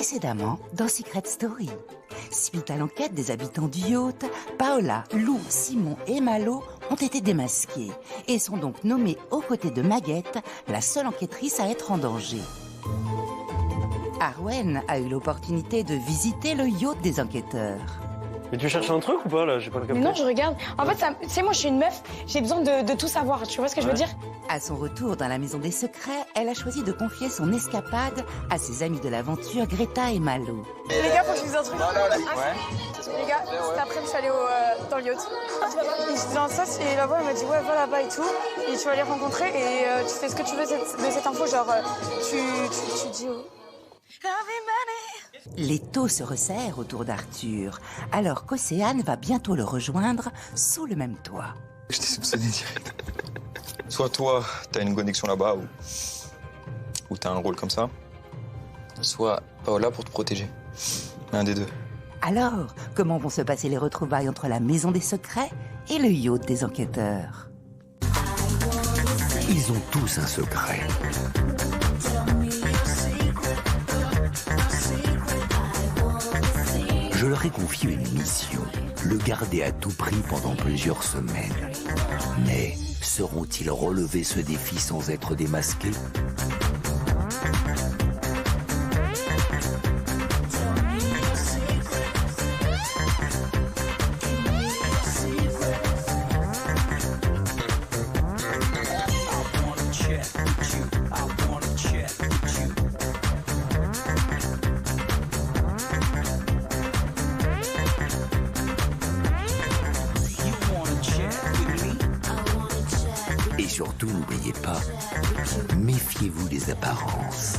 Précédemment, dans Secret Story. Suite à l'enquête des habitants du yacht, Paola, Lou, Simon et Malo ont été démasqués et sont donc nommés aux côtés de Maguette, la seule enquêtrice à être en danger. Arwen a eu l'opportunité de visiter le yacht des enquêteurs. Mais tu cherches un truc ou pas là? J'ai pas le capté. Mais non, je regarde. En fait, tu sais, moi je suis une meuf, j'ai besoin de tout savoir. Tu vois ce que je veux dire? À son retour dans la maison des secrets, elle a choisi de confier son escapade à ses amis de l'aventure Greta et Malo. Les gars, faut que je vous dise un truc. Les gars, cet après-midi, je suis allée dans le yacht. J'étais dans le sas et là-bas, elle m'a dit ouais, va là-bas et tout. Et tu vas les rencontrer et tu fais ce que tu veux de cette info. Genre, tu dis. Les taux se resserrent autour d'Arthur, alors qu'Océane va bientôt le rejoindre sous le même toit. Je t'ai soupçonné direct. Soit toi, t'as une connexion là-bas, ou t'as un rôle comme ça, soit Paola pour te protéger. Un des deux. Alors, comment vont se passer les retrouvailles entre la maison des secrets et le yacht des enquêteurs? Ils ont tous un secret. Je leur ai confié une mission, le garder à tout prix pendant plusieurs semaines. Mais sauront-ils relever ce défi sans être démasqués? Et surtout, n'oubliez pas, méfiez-vous des apparences.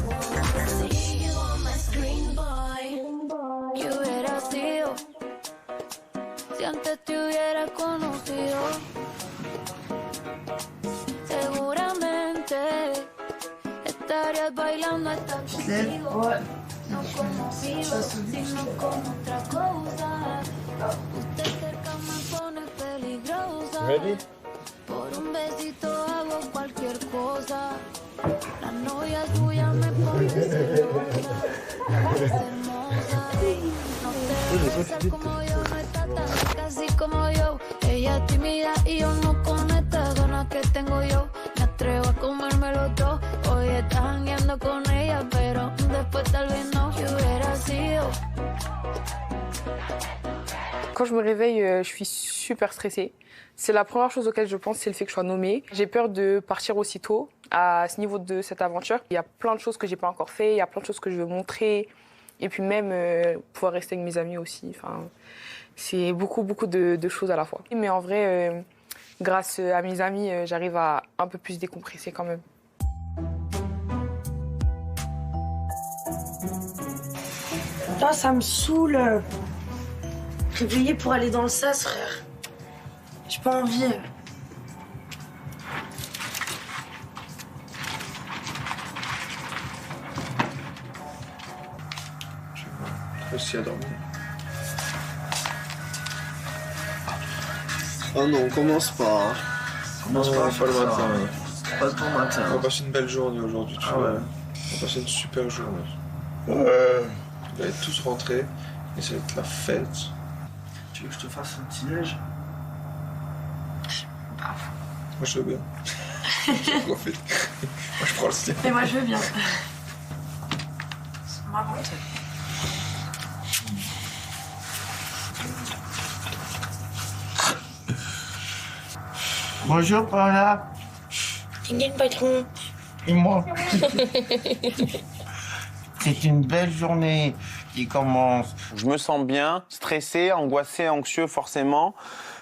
Ready? Quand je me réveille, je suis super stressée. C'est la première chose auquel je pense, c'est le fait que je sois nommée. J'ai peur de partir aussitôt à ce niveau de cette aventure. Il y a plein de choses que j'ai pas encore fait, il y a plein de choses que je veux montrer. Et puis même pouvoir rester avec mes amis aussi. Enfin, c'est beaucoup de choses à la fois. Mais en vrai, grâce à mes amis, j'arrive à un peu plus décompresser quand même. Là, ça me saoule. Réveiller pour aller dans le sas, frère. J'ai pas envie. Je sais pas si elle a dormi. Oh non, on commence pas. Commence pas le matin. Pas ton matin. On va passer une belle journée aujourd'hui, tu vois. On va passer une super journée. Ouais. On va être tous rentrés et ça va être la fête. Tu veux que je te fasse un petit neige? Moi je veux bien. J'ai profité. Moi je prends le style. Et moi, je veux bien. C'est marrant. Bonjour Paola. Ding patron. Et moi. C'est une belle journée qui commence. Je me sens bien, stressé, angoissé, anxieux forcément,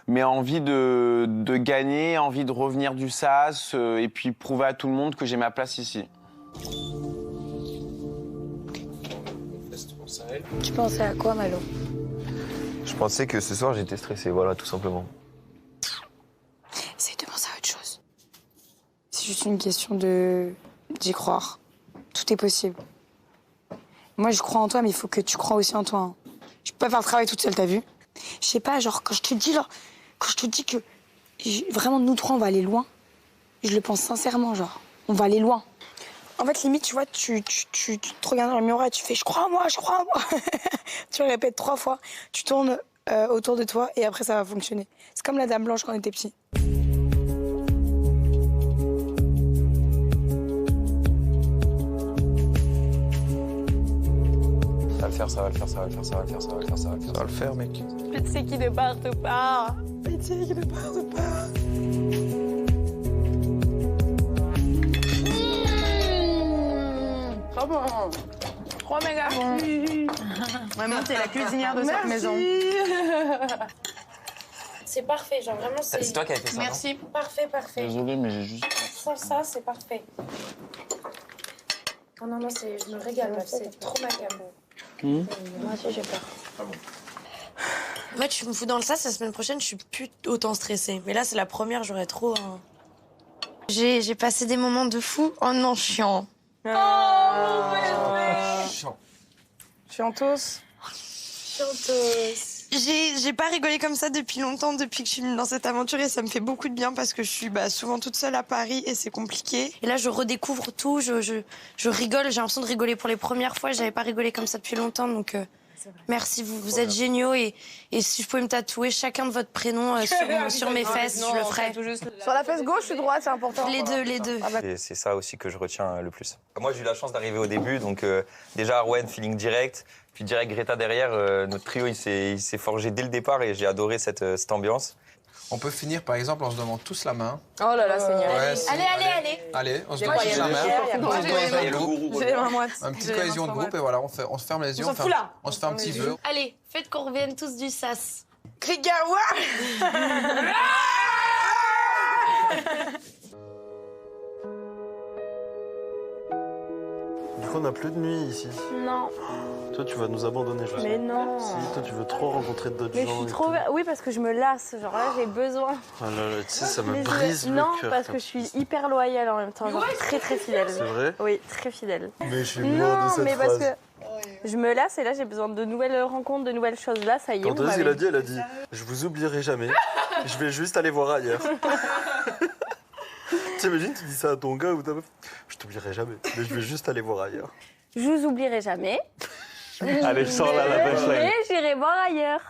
mais envie de gagner, envie de revenir du SAS et puis prouver à tout le monde que j'ai ma place ici. Tu pensais à quoi, Malo? Je pensais que ce soir j'étais stressé, voilà, tout simplement. Essaye de penser à autre chose. C'est juste une question d'y croire. Tout est possible. Moi, je crois en toi, mais il faut que tu crois aussi en toi. Hein. Je peux pas faire le travail toute seule, t'as vu? Je sais pas, genre, quand je te dis que vraiment, nous trois, on va aller loin, je le pense sincèrement, genre, on va aller loin. En fait, limite, tu vois, tu te regardes dans le miroir et tu fais « je crois en moi ». Tu le répètes 3 fois, tu tournes autour de toi et après, ça va fonctionner. C'est comme la Dame Blanche quand on était petit. Ça va le faire, mec. Pitié qui ne parte pas. Pitié qui ne parte pas. Trop bon. Trop méga bon. Vraiment, t'es la cuisinière de cette maison. C'est parfait, genre vraiment, C'est toi qui as fait ça, Merci. Parfait. Désolé, mais j'ai juste... Sans ça, c'est parfait. Oh non, je me régale, c'est trop macabre. Moi aussi, j'ai peur. Moi, tu me fous dans le sas, la semaine prochaine, je suis plus autant stressée. Mais là, c'est la première, j'aurais trop... J'ai passé des moments de fou. Oh non, chiant. Chiant. Chiantos. J'ai pas rigolé comme ça depuis longtemps, depuis que je suis dans cette aventure, et ça me fait beaucoup de bien parce que je suis souvent toute seule à Paris et c'est compliqué. Et là, je redécouvre tout, je rigole, j'ai l'impression de rigoler pour les premières fois. J'avais pas rigolé comme ça depuis longtemps, donc merci, vous êtes géniaux. Et si je pouvais me tatouer chacun de votre prénom sur mes fesses, je le ferais. Sur la fesse gauche ou droite, c'est important. Les deux. Et c'est ça aussi que je retiens le plus. Moi, j'ai eu la chance d'arriver au début, donc déjà Arwen, feeling direct, puis direct Greta derrière. Notre trio, il s'est forgé dès le départ et j'ai adoré cette ambiance. On peut finir par exemple, on se demande tous la main. Oh là là, Seigneur. Ouais, Allez. Allez, on se demande tous la main. J'ai les mains moites. Un petit cohésion de groupe et voilà, on se ferme les yeux, on se fait un petit vœu. Allez, faites qu'on revienne tous du sas. Krigawa. Du coup, on n'a plus de nuit ici. Non. Toi, tu vas nous abandonner, je sais. Mais non. Si, toi, tu veux trop rencontrer d'autres gens. Mais je suis trop... Oui, parce que je me lasse. Genre là, j'ai besoin. Ah là là, tu sais, ça me Mais brise le non, cœur. parce que je suis hyper loyale en même temps. Genre très fidèle. C'est vrai? Oui, très fidèle. Mais je suis mort de cette mais phrase. parce que je me lasse et là, j'ai besoin de nouvelles rencontres, de nouvelles choses. Là, ça y est, Quand vous Oz, m'avez... elle a dit, je vous oublierai jamais. Je vais juste aller voir ailleurs. T'imagines, tu dis ça à ton gars ou ta meuf? Je t'oublierai jamais, mais je vais juste aller voir ailleurs. Je vous oublierai jamais. Allez, je sors là la punchline. Mais j'irai voir ailleurs.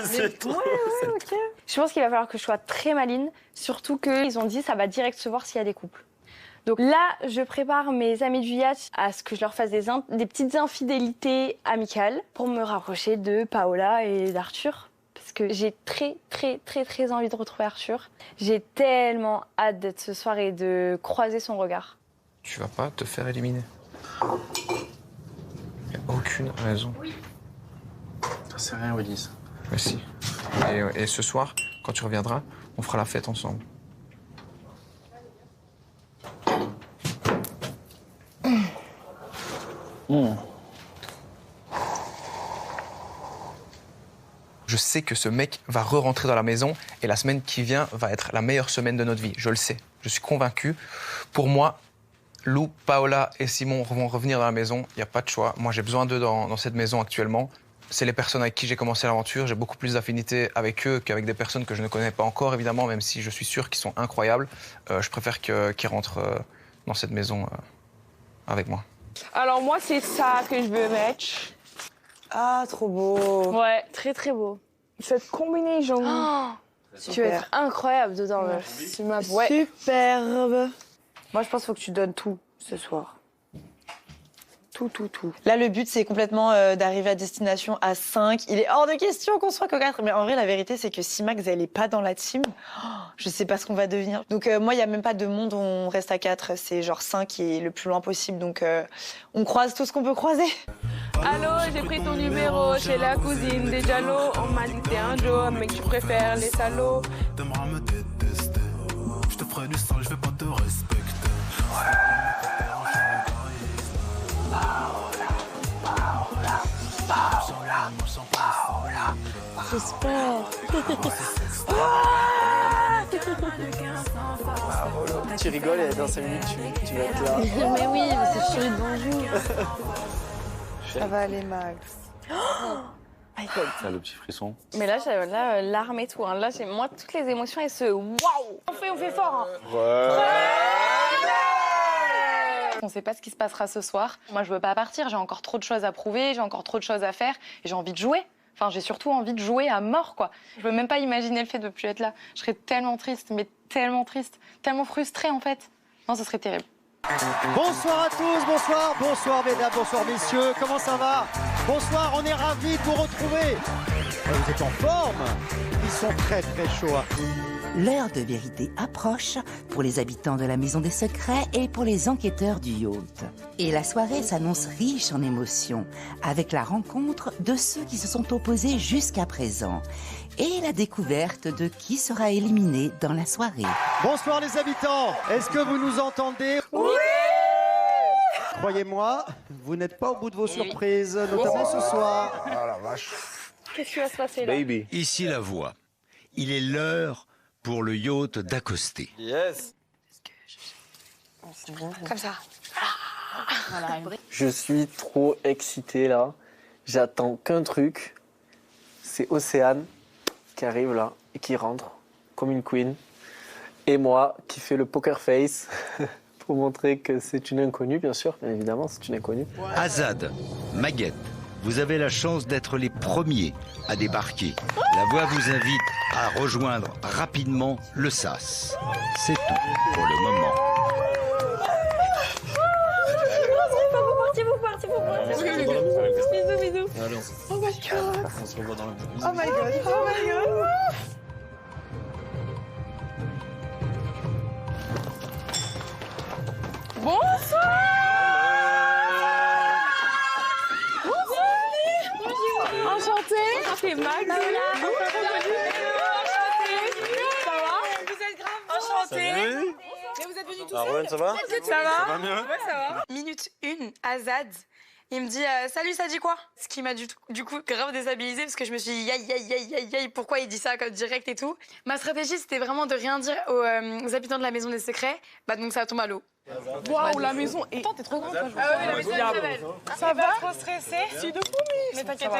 C'est trop. Ouais, ok. Je pense qu'il va falloir que je sois très maline, surtout qu'ils ont dit ça va direct se voir s'il y a des couples. Donc là, je prépare mes amis du yacht à ce que je leur fasse des petites infidélités amicales pour me rapprocher de Paola et d'Arthur. Parce que j'ai très envie de retrouver Arthur. J'ai tellement hâte d'être ce soir et de croiser son regard. Tu vas pas te faire éliminer. Y a aucune raison. C'est rien, Willis. Mais si. Et ce soir, quand tu reviendras, on fera la fête ensemble. Je sais que ce mec va re-rentrer dans la maison et la semaine qui vient va être la meilleure semaine de notre vie. Je le sais. Je suis convaincu. Pour moi, Lou, Paola et Simon vont revenir dans la maison. Il n'y a pas de choix. Moi, j'ai besoin d'eux dans cette maison actuellement. C'est les personnes avec qui j'ai commencé l'aventure. J'ai beaucoup plus d'affinité avec eux qu'avec des personnes que je ne connais pas encore, évidemment, même si je suis sûr qu'ils sont incroyables. Je préfère qu'ils rentrent dans cette maison avec moi. Alors moi, c'est ça que je veux mettre. Ah, trop beau. Ouais, très beau. Cette combinaison. Tu vas être incroyable dedans, meuf. Ouais. Superbe. Moi, je pense qu'il faut que tu donnes tout ce soir. Tout. Là, le but, c'est complètement d'arriver à destination à 5. Il est hors de question qu'on soit que 4. Mais en vrai, la vérité, c'est que si Max, elle est pas dans la team, je sais pas ce qu'on va devenir. Donc, moi, il n'y a même pas de monde où on reste à 4. C'est genre 5 qui est le plus loin possible. Donc, on croise tout ce qu'on peut croiser. Allô, j'ai pris ton numéro chez la cousine des Diallo. On m'a dit que t'es un Joe, mais que tu préfères les salauds. T'aimeras me détester. Je te ferai du sale, je vais pas te respecter. Paola. J'espère. Tu rigoles et dans 5 minutes, tu vas être là. Mais oui, mais c'est chérie de bonjour. Ça va aller, Max. T'as le petit frisson. Mais là, j'ai larmes et tout. Hein. Là, moi, toutes les émotions, elles se... Waouh. On fait fort. Hein. Ouais. qu'on sait pas ce qui se passera ce soir. Moi, je veux pas partir, j'ai encore trop de choses à prouver, j'ai encore trop de choses à faire et j'ai envie de jouer. Enfin, j'ai surtout envie de jouer à mort, quoi. Je veux même pas imaginer le fait de plus être là. Je serais tellement triste, mais tellement triste, tellement frustrée, en fait. Non, ce serait terrible. Bonsoir à tous, bonsoir mesdames, bonsoir messieurs, comment ça va? Bonsoir, on est ravis de vous retrouver. Vous êtes en forme? Ils sont très chauds. L'heure de vérité approche pour les habitants de la Maison des Secrets et pour les enquêteurs du yacht. Et la soirée s'annonce riche en émotions, avec la rencontre de ceux qui se sont opposés jusqu'à présent et la découverte de qui sera éliminé dans la soirée. Bonsoir les habitants, est-ce que vous nous entendez? Oui! Croyez-moi, vous n'êtes pas au bout de vos surprises, notamment ce soir. Ah la vache. Qu'est-ce qui va se passer là? Ici la voix. Il est l'heure pour le yacht d'accoster. Yes. Comme ça. Je suis trop excité là. J'attends qu'un truc. C'est Océane qui arrive là et qui rentre comme une queen. Et moi qui fais le poker face pour montrer que c'est une inconnue, bien sûr. Bien évidemment, c'est une inconnue. Azad, Maguette, vous avez la chance d'être les premiers à débarquer. La voix vous invite à rejoindre rapidement le SAS. C'est tout pour le moment. Bisous. Allons. Oh my god. On se revoit dans le bus. Oh my god. Oh my god. Bonsoir. Enchantée. C'est Max. Vous êtes grave. Enchantée. Salut. Mais vous êtes venus tous Arwen, ça va? Ça va? Ça va mieux? Ouais, ça va. Minute 1, Azad. Il me dit salut, ça dit quoi? Ce qui m'a du coup grave déstabilisée parce que je me suis dit aïe, pourquoi il dit ça comme direct et tout. Ma stratégie c'était vraiment de rien dire aux habitants de la Maison des Secrets. Bah donc ça tombe à l'eau. Waouh, la maison est... Attends, t'es trop grande, toi. Ah oui, la maison est très belle. Ça va? Trop stressée. Si, de fou, mais t'inquiète.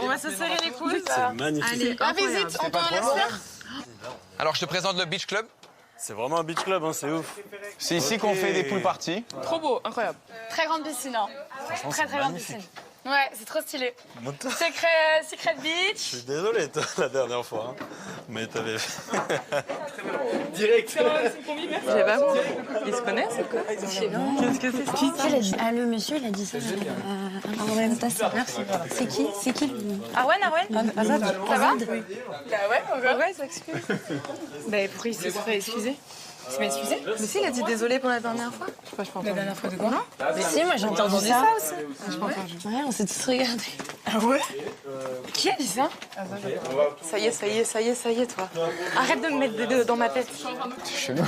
On va se serrer les coudes. C'est magnifique. Allez, la visite, on te laisse faire. Alors, je te présente le Beach Club. C'est vraiment un beach club, hein, c'est ouf. C'est ici qu'on fait des pool parties. Trop beau, incroyable. Très grande piscine, hein. Franchement, Très c'est grande magnifique. piscine. Ouais, c'est trop stylé. Secret Je Beach. suis désolé, toi, la dernière fois, hein, mais t'avais... Direct. J'ai pas compris. Ils se connaissent ou quoi? Je sais pas. Qu'est-ce que c'est? Qui? Le monsieur, il a dit ça. Merci. C'est qui Arwen? Azad. Ça va? Oui. Bah ouais, encore. Ouais, ça excuse. Bah pourquoi il s'est fait excuser? Il s'est excusé? Mais si, il a dit désolé pour la dernière fois. La dernière fois de quoi? Non? Mais si, moi j'ai entendu Entendu ça. aussi. Je pense pas. Ouais, on s'est tous regardés. Ah ouais? Qui a dit ça? Ça y est, toi. Arrête de me mettre dans ma tête. C'est chelou.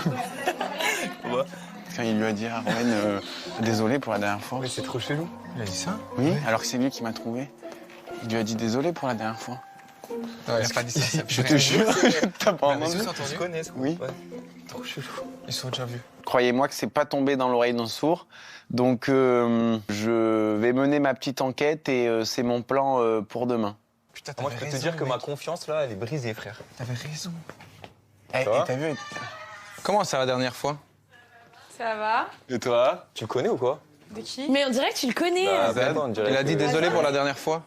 Quand il lui a dit à Arwen, désolé pour la dernière fois. Mais c'est trop chelou. Il a dit ça? Oui, alors que c'est lui qui m'a trouvé. Il lui a dit désolé pour la dernière fois. Non, il a pas dit ça. Je te jure, t'as pas entendu? Ils se connaissent, quoi. Oui. Ouais. Trop chelou. Ils se sont déjà vus. Croyez-moi que c'est pas tombé dans l'oreille d'un sourd. Donc, je vais mener ma petite enquête et c'est mon plan pour demain. Putain, Moi, je peux te dire que ma confiance, là, elle est brisée, frère. T'avais raison. Et t'as vu? Comment ça la dernière fois? Ça va? Et toi? Tu le connais ou quoi? De qui? Mais on dirait que tu le connais. Il a dit désolé pour la dernière fois.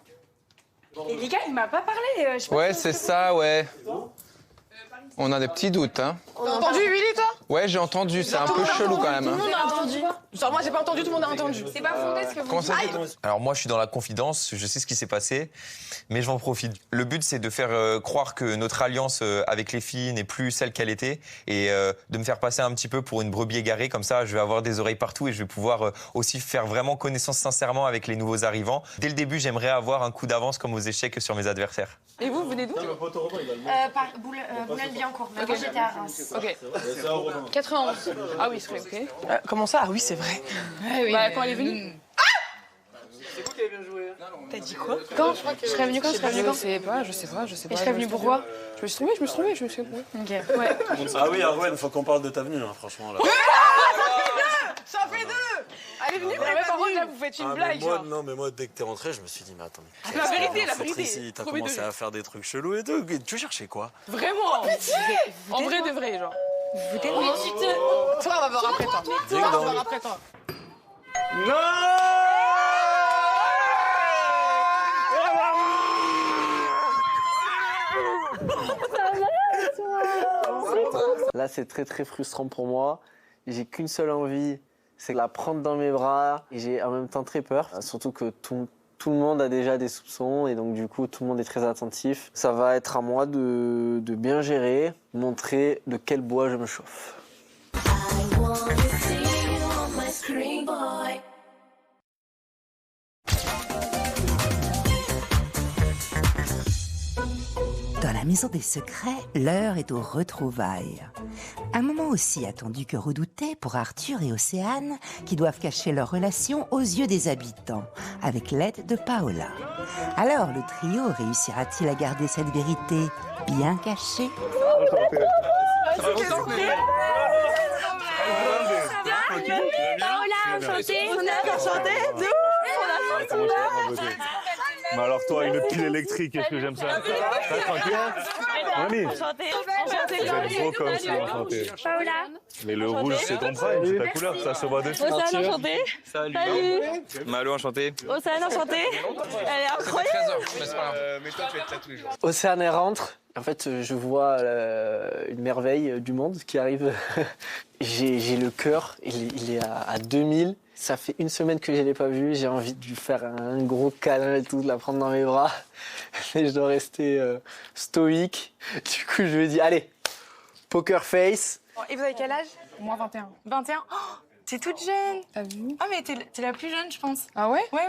Et les gars, il m'a pas parlé. Je sais pas Ouais, si c'est ça, ouais. On a des petits doutes, hein. On a entendu, Willy, toi? Ouais, j'ai entendu, c'est un peu chelou quand même. Tout le monde a entendu. Genre, moi, j'ai pas entendu, tout le monde a entendu. C'est pas fondé ce que vous Comment ça dites. Alors moi, je suis dans la confidence, je sais ce qui s'est passé, mais j'en profite. Le but, c'est de faire croire que notre alliance avec les filles n'est plus celle qu'elle était et de me faire passer un petit peu pour une brebis égarée. Comme ça, je vais avoir des oreilles partout et je vais pouvoir aussi faire vraiment connaissance sincèrement avec les nouveaux arrivants. Dès le début, j'aimerais avoir un coup d'avance comme aux échecs sur mes adversaires. Et vous venez d'où? Par Boulel-Billancourt. Mais moi, j'étais à Reims. Ok. 91. Ah oui, c'est ok. Comment ça? Ah oui, c'est vrai. Bah, quand elle est venue. C'est vous qui avez bien joué. T'as dit quoi? Quand? Je serais venue quand? Je sais pas. Et je serais venue pourquoi? Je me suis trouvée. Ok, ouais. Ah oui, Arwen, faut qu'on parle de ta venue, hein, franchement. Là. Ça fait deux! Elle est venue, mais par contre, là, vous faites une blague, moi, genre. non, mais moi, dès que t'es rentré, je me suis dit, mais attends, mais La vérité, la foutre vérité. ici, t'as Premier commencé degré. à faire des trucs chelous et tout. Tu cherchais quoi? Vraiment? En vrai de vrai, genre. Vous Toi, on va voir après, toi. Dis que dans- On va voir après, toi. Là, c'est très très frustrant pour moi. J'ai qu'une seule envie, c'est de la prendre dans mes bras. Et j'ai en même temps très peur, surtout que tout le monde a déjà des soupçons et donc du coup tout le monde est très attentif. Ça va être à moi de bien gérer, montrer de quel bois je me chauffe. Dans la maison des secrets, l'heure est aux retrouvailles. Un moment aussi attendu que redouté pour Arthur et Océane, qui doivent cacher leur relation aux yeux des habitants, avec l'aide de Paola. Alors, le trio réussira-t-il à garder cette vérité bien cachée? Paola, enchantée. On a enchanté. Mais alors toi, une pile électrique, qu'est-ce que j'aime ça? Tranquille. Mamie. Enchantée. Vous êtes beau comme ça, enchanté. Paola. Mais le rouge, c'est ton prime, c'est ta couleur, ça se voit de suite. Océane, enchantée. Salut. Salut. enchanté. Océane, enchantée. Elle est incroyable. Mais toi, tu es là tous les jours. Océane, elle rentre. En fait, je vois une merveille du monde qui arrive. J'ai le cœur, il est à 2000. Ça fait une semaine que je ne l'ai pas vue. J'ai envie de lui faire un gros câlin et tout, de la prendre dans mes bras. Mais je dois rester stoïque. Du coup, je lui ai dit, allez, poker face. Et vous avez quel âge? Moi, 21. 21. Oh, t'es toute jeune. T'as vu? Ah, mais t'es la plus jeune, je pense. Ah ouais? Oui.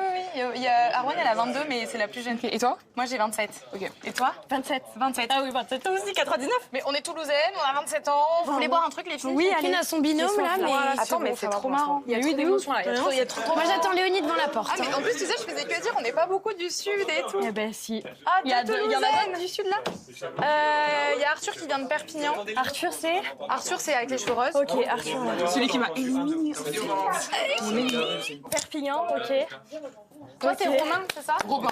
Arwan, elle a 22, mais c'est la plus jeune. Et toi? Moi, j'ai 27. Ok. Et toi? 27. 27. Ah oui, 27. Toi aussi, 99. Mais on est toulousaines, on a 27 ans. Vous voulez boire un truc, les filles? Oui, Chacune a son binôme, là, mais... Attends, mais c'est trop marrant. Il y a trop d'émotions, là. Il y a trop Moi, j'attends Léonie devant la porte. Ah, mais en plus, tu sais, je faisais que dire, on n'est pas beaucoup du sud et tout. Eh ben, si. Ah, Il y en a d'autres du sud, là? Il y a Arthur qui vient de Perpignan. Arthur, c'est? Arthur, c'est avec les cheveux roses. Ok, Arthur. Celui qui m'a éliminé. Perpignan, ok. Toi, t'es Romain, c'est ça? Robin.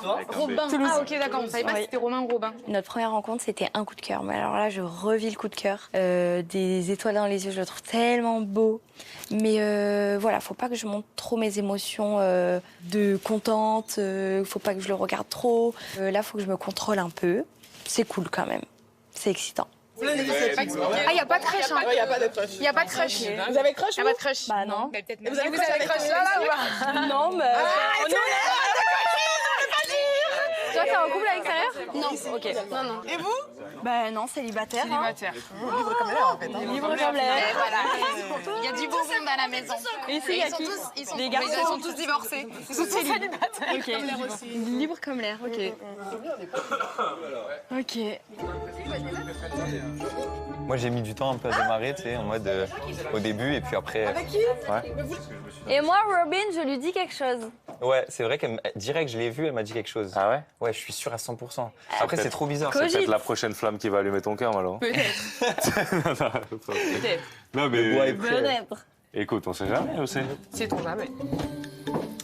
Toulouse. Ah, ok, d'accord. On savait pas si c'était Romain ou Robin. Notre première rencontre, c'était un coup de cœur. Mais alors là, je revis le coup de cœur. Des étoiles dans les yeux, je le trouve tellement beau. Mais voilà, faut pas que je montre trop mes émotions de contente. Faut pas que je le regarde trop. Là, faut que je me contrôle un peu. C'est cool quand même. C'est excitant. Ah, il n'y a pas de crush, hein. Il n'y a pas de crush. Il n'y a pas de crush. Vous avez crush? Il n'y a pas de crush. Bah non. Et vous avez crush là ou pas? Non, mais... Toi, t'es en couple à l'extérieur? Non. Ok. Non. Et vous? Bah non, célibataire. Célibataire. Libre comme l'air, en fait. Libre comme l'air. Voilà. Il y a du beau monde à la maison. Et ici, il y a qui? Les garçons. Ils sont tous divorcés. Ils sont tous célibataires. Ok. Libre comme l'air, ok. Ok. Moi, j'ai mis du temps un peu à démarrer, tu sais, en mode au début et puis après. Avec qui? Ouais. Et moi, Robin, je lui dis quelque chose. Ouais, c'est vrai qu'elle direct, je l'ai vue, elle m'a dit quelque chose. Ah ouais? Ouais, je suis sûr à 100%. Après, c'est trop bizarre. C'est peut-être la prochaine flamme qui va allumer ton cœur, alors. Peut-être. Peut-être. Non, mais. Peut-être. Écoute, on sait jamais aussi. C'est-on jamais.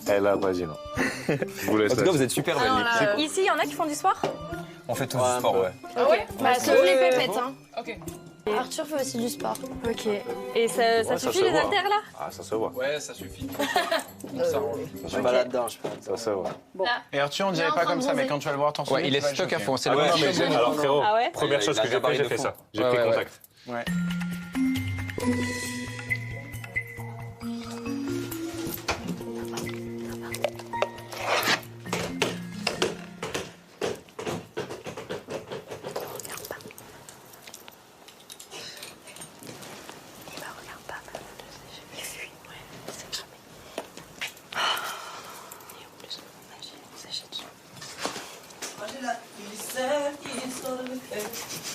Elle a pas dit non. Je vous laisse En tout cas, vous êtes super belle. Ici, il y en a qui font du sport? On fait tous du sport, ouais. Ah ouais? Bah, sauf les pépettes, hein. Ok. Arthur fait aussi du sport. Ok. Et ça suffit, les haltères, là? Ah, ça se voit. Ouais, ça suffit. Je suis pas là-dedans, je pense. Ça se voit. Et Arthur, on dirait pas comme ça, mais quand tu vas le voir, t'en souviens. Ouais, il est stock à fond. C'est Ah le ouais, moment mais alors frérot, Ah ouais? première chose que j'ai fait, j'ai fait ça. J'ai pris contact. Ouais.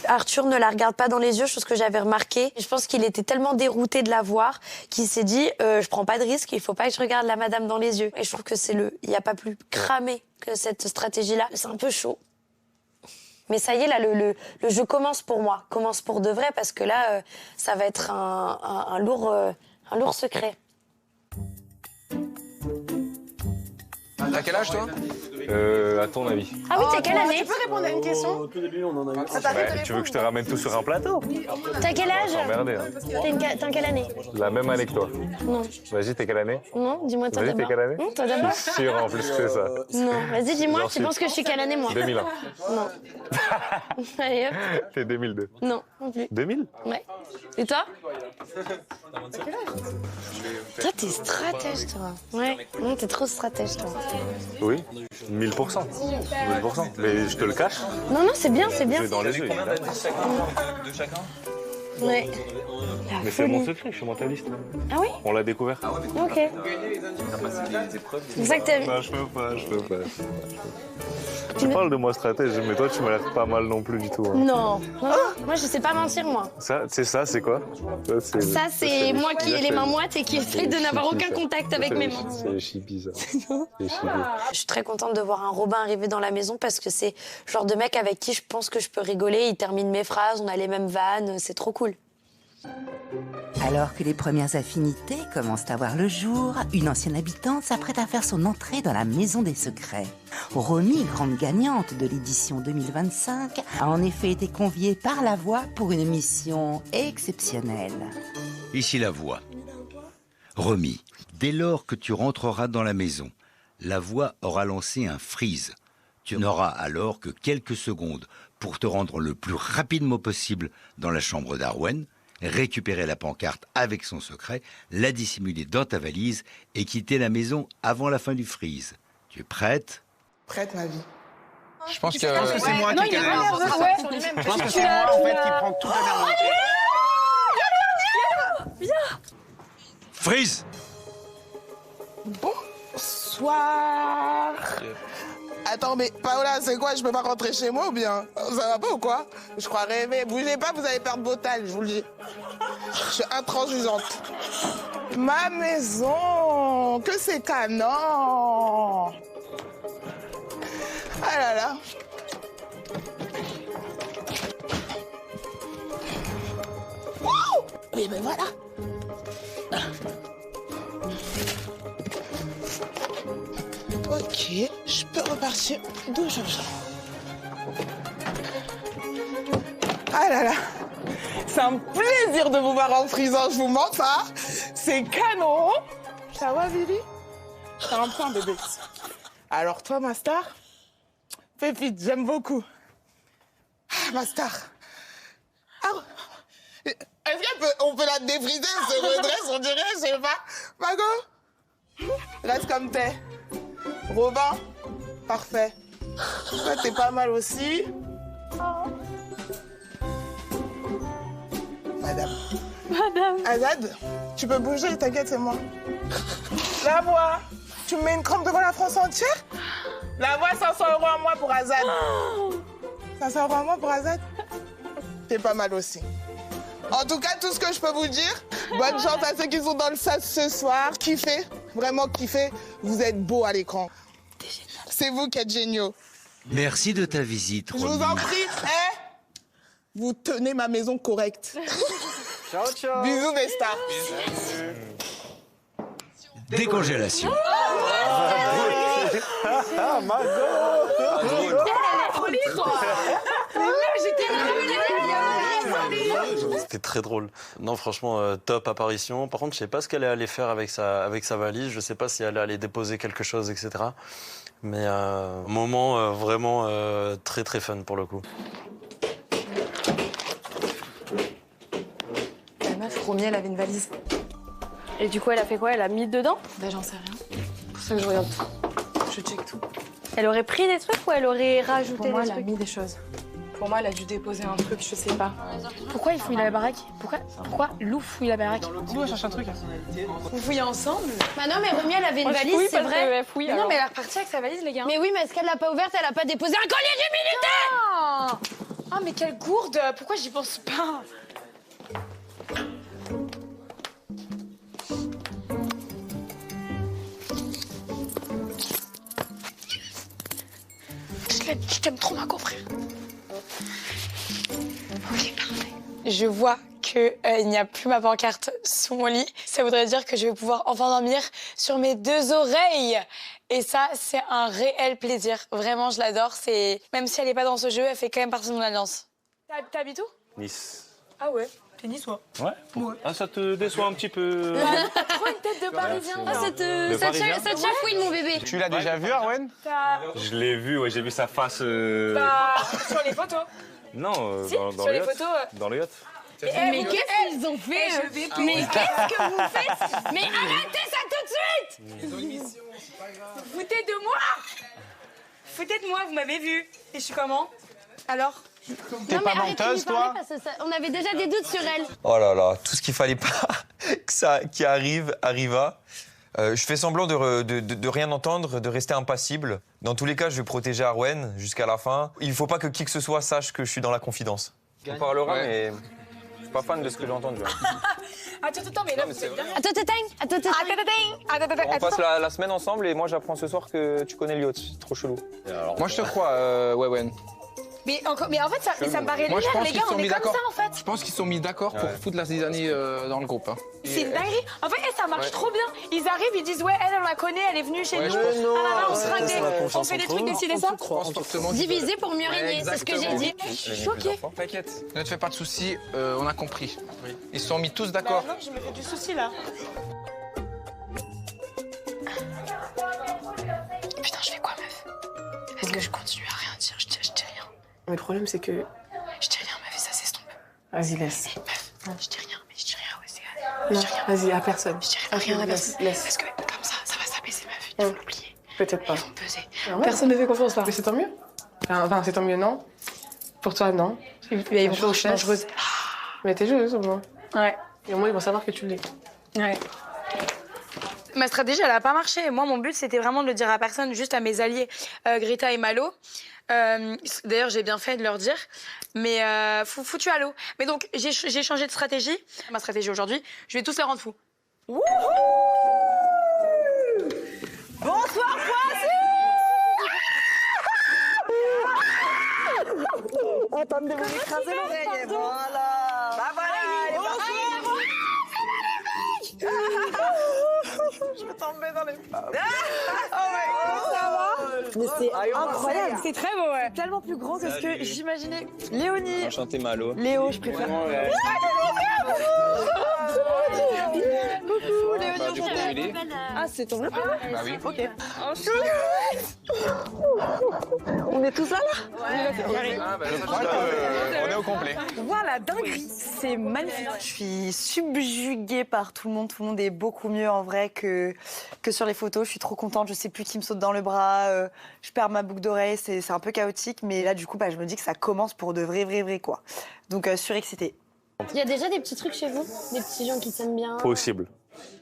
Arthur ne la regarde pas dans les yeux, chose que j'avais remarqué. Je pense qu'il était tellement dérouté de la voir qu'il s'est dit je prends pas de risque, il faut pas que je regarde la madame dans les yeux. Et je trouve que il n'y a pas plus cramé que cette stratégie-là. C'est un peu chaud. Mais ça y est, là, le jeu commence pour moi, commence pour de vrai, parce que là, ça va être un lourd secret. T'as quel âge, toi? À ton avis. Ah oui, t'as quelle année? Tu peux répondre à une question? Au tout début, on en a eu. Tu veux que je te ramène tout sur un plateau? T'as quel âge? Emmerdé, hein. T'es en quelle année? La même année que toi. Non. Vas-y, t'es quelle année? Non, dis-moi toi Vas-y, d'abord. t'es quelle année? Toi d'abord. Je suis sûr en plus que c'est ça. Non, vas-y, dis-moi, J'en tu suis- penses que je suis quelle année, moi? 2001. Non. Allez, hop. T'es 2002. Non, non plus. 2000? Ouais. Et toi? Toi, t'es stratège, toi. Ouais, non, t'es trop stratège, toi. Oui, 1000%. 1000%. Mais je te le cache. Non, non, c'est bien, c'est bien. J'ai dans les yeux. évidemment. De chacun? Ouais. Mais c'est mon secret, je suis mentaliste. Ah oui? On l'a découvert. Ok. C'est ça que t'as vu? Non, je peux pas. Tu parles de moi stratège, mais toi, tu m'as l'air pas mal non plus du tout. hein. Non. Non, moi, je sais pas mentir, moi. Ça, c'est quoi? Ça, c'est moi qui ai les mains moites et qui essaye de n'avoir aucun contact avec mes mains. C'est chibi, ça. C'est chibi. Je suis très contente de voir un Robin arriver dans la maison parce que c'est le genre de mec avec qui je pense que je peux rigoler. Il termine mes phrases, on a les mêmes vannes, c'est trop cool. Alors que les premières affinités commencent à voir le jour, une ancienne habitante s'apprête à faire son entrée dans la Maison des Secrets. Romy, grande gagnante de l'édition 2025, a en effet été conviée par La Voix pour une mission exceptionnelle. Ici La Voix. Romy, dès lors que tu rentreras dans la maison, La Voix aura lancé un freeze. Tu n'auras alors que quelques secondes pour te rendre le plus rapidement possible dans la chambre d'Arwen, récupérer la pancarte avec son secret, la dissimuler dans ta valise et quitter la maison avant la fin du freeze. Tu es prête? Prête, ma vie. Je pense que c'est moi qui ai gagné. Je pense que c'est moi, en fait, qui prend toute la merde. Viens. Freeze! Bonsoir. Attends, mais Paola, c'est quoi? Je peux pas rentrer chez moi ou bien? Ça va pas ou quoi? Je crois rêver. Bougez pas, vous allez perdre vos talles, je vous le dis. Je suis intransigeante. Ma maison, que c'est canon. Ah là là. Wouh! Oui, mais voilà. Ok, je peux repartir d'où je viens. Ah là là, c'est un plaisir de vous voir en frisant, je vous mens pas. C'est canon. Ça va, Vivi? T'as un point, bébé. Alors toi, ma star? Pépite, j'aime beaucoup. Ah, ma star. Ah, est-ce qu'on peut la défriser, elle se redresse, on dirait, je sais pas. Margot? Reste comme t'es. Robin? Parfait. Toi, t'es pas mal aussi. Madame. Azad, tu peux bouger, t'inquiète, c'est moi. La Voix, tu me mets une crampe devant la France entière? La Voix, 500 € à moi pour Azad. 500 € à moi pour Azad? T'es pas mal aussi. En tout cas, tout ce que je peux vous dire, bonne chance à ceux qui sont dans le SAS ce soir. Kiffez, vraiment kiffez. Vous êtes beaux à l'écran. C'est vous qui êtes géniaux. Merci de ta visite, Je Romy. vous en prie, vous tenez ma maison correcte. Ciao, ciao. Bisous, mes stars. Décongélation. Ah, Margot. C'était très drôle. Non, franchement, top apparition. Par contre, je sais pas ce qu'elle allait faire avec sa valise. Je sais pas si elle allait déposer quelque chose, etc. Mais moment vraiment très très fun pour le coup. La meuf, Romy, elle avait une valise. Et du coup, elle a fait quoi? Elle a mis dedans? Ben, j'en sais rien. C'est pour ça que je regarde tout. Je check tout. Elle aurait pris des trucs ou elle aurait rajouté Pour moi, des elle a trucs? mis des choses. Pour moi, elle a dû déposer un truc, je sais pas. Pourquoi il fouille la baraque? Pourquoi Lou fouille la baraque? Lou, elle cherche un truc. Vous fouillez ensemble? Bah non, mais Romy, elle avait une Moi, je valise, fouille c'est parce vrai. qu'elle fouille, Mais non, alors. mais Elle est repartie avec sa valise, les gars. Mais oui, mais est-ce qu'elle l'a pas ouverte? Elle a pas déposé un collier d'immunité? Ah, mais quelle gourde! Pourquoi j'y pense pas? Je t'aime trop, ma frère. Ok, parfait. Je vois qu'il n'y a plus ma pancarte sous mon lit. Ça voudrait dire que je vais pouvoir enfin dormir sur mes deux oreilles. Et ça, c'est un réel plaisir. Vraiment, je l'adore. Même si elle n'est pas dans ce jeu, elle fait quand même partie de mon alliance. T'habites où? Nice. Ah ouais, t'es niçois. Ouais. Ah, ça te déçoit un petit peu? T'as trop une tête de Parisien. Ah, ça te chafouine, mon bébé. Tu l'as déjà vu, Arwen? Je l'ai vu, ouais, j'ai vu sa face. Sur les photos. Non, Si, dans sur le les yacht. photos. Dans le yacht. Mais qu'est-ce qu'ils ont fait? Mais qu'est-ce que vous faites? Mais arrêtez ça tout de suite! Foutez de moi! Foutez de moi, vous m'avez vu. Et je suis comment? Alors? T'es pas menteuse, toi? On avait déjà des doutes sur elle. Oh là là, tout ce qu'il fallait pas qui arriva. Je fais semblant de rien entendre, de rester impassible. Dans tous les cas, je vais protéger Arwen jusqu'à la fin. Il faut pas que qui que ce soit sache que je suis dans la confidence. On parlera, mais je suis pas fan de ce que j'ai entendu. Attends, mais là, vous êtes bien. On passe la semaine ensemble et moi j'apprends ce soir que tu connais Lyot. C'est trop chelou. Moi, je te crois, ouais. Mais en fait, ça me paraît Moi, je lunaire, pense les qu'ils gars, sont on est mis comme d'accord. ça, en fait. Je pense qu'ils sont mis d'accord pour foutre la zizanie dans le groupe. Hein. C'est une dinguerie. En fait, ça marche trop bien. Ils arrivent, ils disent, ouais, elle, on la connaît, elle est venue chez Ouais, nous. je pense. Ah là, on se Ouais, ringue. c'est la confiance On fait des entre trucs, eux. des ci, des ça. Diviser pour mieux régner, c'est ce que j'ai dit. Je suis choquée. T'inquiète, ne te fais pas de soucis, on a compris. Ils se sont mis tous d'accord. Non, je me fais du souci, là. Putain, je fais quoi, meuf? Est-ce que je continue à rien dire? Je dis rien. Mais le problème, c'est que. Je dis rien, meuf, et ça s'estompe. Vas-y, laisse. Meuf, je dis rien, mais je dis rien aussi. Non, vas-y, à personne. Je dis rien à personne. Laisse. Parce que comme ça va s'apaiser, meuf. Il faut l'oublier. Peut-être pas. Ils vont peser. Personne ne fait confiance là. Mais c'est tant mieux. Enfin, c'est tant mieux, non? Pour toi, non. Ils vont jouer dangereuse. Mais t'es joueuse au moins. Ouais. Et au moins, ils vont savoir que tu l'es. Ouais. Ma stratégie, elle a pas marché. Moi, mon but, c'était vraiment de le dire à personne, juste à mes alliés, Greta et Malo. D'ailleurs, j'ai bien fait de leur dire. Mais foutu à l'eau. Mais donc, j'ai changé de stratégie. Ma stratégie aujourd'hui, je vais tous les rendre fous. Wouhou! Bonsoir, Attendez, vous m'écrasez l'oreille. Voilà. Bah voilà, elle est partie. Je vais tomber dans les pommes. Oh my God, ça va? Mais c'est incroyable. C'est très beau, ouais. C'est tellement plus grand que ce que j'imaginais. Léonie. Enchanté, Malo. Léo, je préfère. Coucou, Léonie, enchantée. Ah, c'est ton papa? Bah oui. Ok. On est tous là, On est au complet. Voilà, dinguerie. C'est magnifique. Je suis subjuguée par tout le monde. Tout le monde est beaucoup mieux en vrai que sur les photos. Je suis trop contente. Je sais plus qui me saute dans le bras. Je perds ma boucle d'oreille. C'est un peu chaotique. Mais là, du coup, je me dis que ça commence pour de vrai, quoi. Donc, surexcitée. Il y a déjà des petits trucs chez vous? Des petits gens qui s'aiment bien? Possible.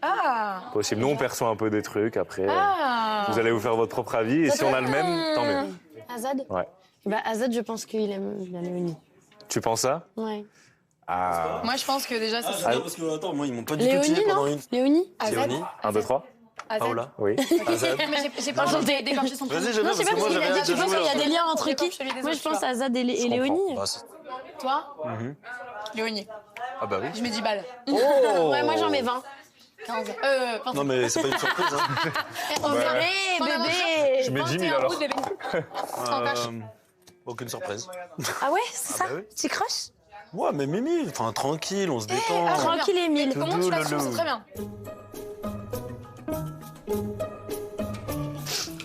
Ah! Possible. Nous, on perçoit un peu des trucs. Après, Ah. vous allez vous faire votre propre avis. Et si on a le même, tant mieux. Azad? Ouais. Bah, Azad, je pense qu'il aime bien Léonie. Tu penses ça? Ouais. Ah. Moi, je pense que déjà, c'est Ah, parce que, attends, moi, ils m'ont pas dit Léonie, petit pendant non? une. Léonie? Léonie. 1, 2, 3. Azad. Paola. Oui. Azad. Mais j'ai pas entendu d'écorcher son prénom. Vas-y, j'aime Non, bien c'est parce pas que moi, parce qu'il j'avais a dit, hâte tu de penses jouer. qu'il y a là. des liens entre qui? Celui des Moi, autres, je pense tu vois. Azad et Je Léonie. comprends. Bah, Toi? Mhm. Léonie. Ah bah oui. Je mets 10 balles. Oh. Ouais, moi, j'en mets 20. 15. Non, mais c'est pas une surprise. Hein. On vient. Bébé! Je mets 10 000 alors. Aucune surprise. Ah ouais, c'est ça? bah oui. Petit crush? Ouais, mais Mimi, enfin tranquille, on se détend. Tranquille, Émile. Comment tu la trouves? C'est très bien.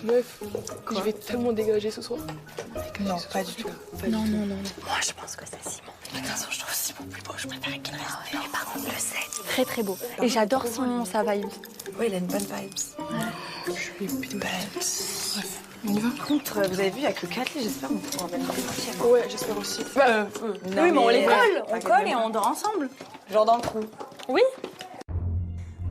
Meuf, je vais tellement dégager ce soir. Non, pas du tout. Non. Moi, je pense que c'est Simon. De toute façon, je trouve Simon plus beau. Je préfère qu'il reste. Mais par contre, le 7, Très, très beau. Et j'adore sa vibe. Oui, il a une bonne vibe. Je suis épine. Bref, on y va. Par contre, vous avez vu, il n'y a que 4 lits, j'espère qu'on pourra mettre dans le Ouais, j'espère aussi. Oui, mais on les colle. On colle et on dort ensemble. Genre dans le trou. Oui.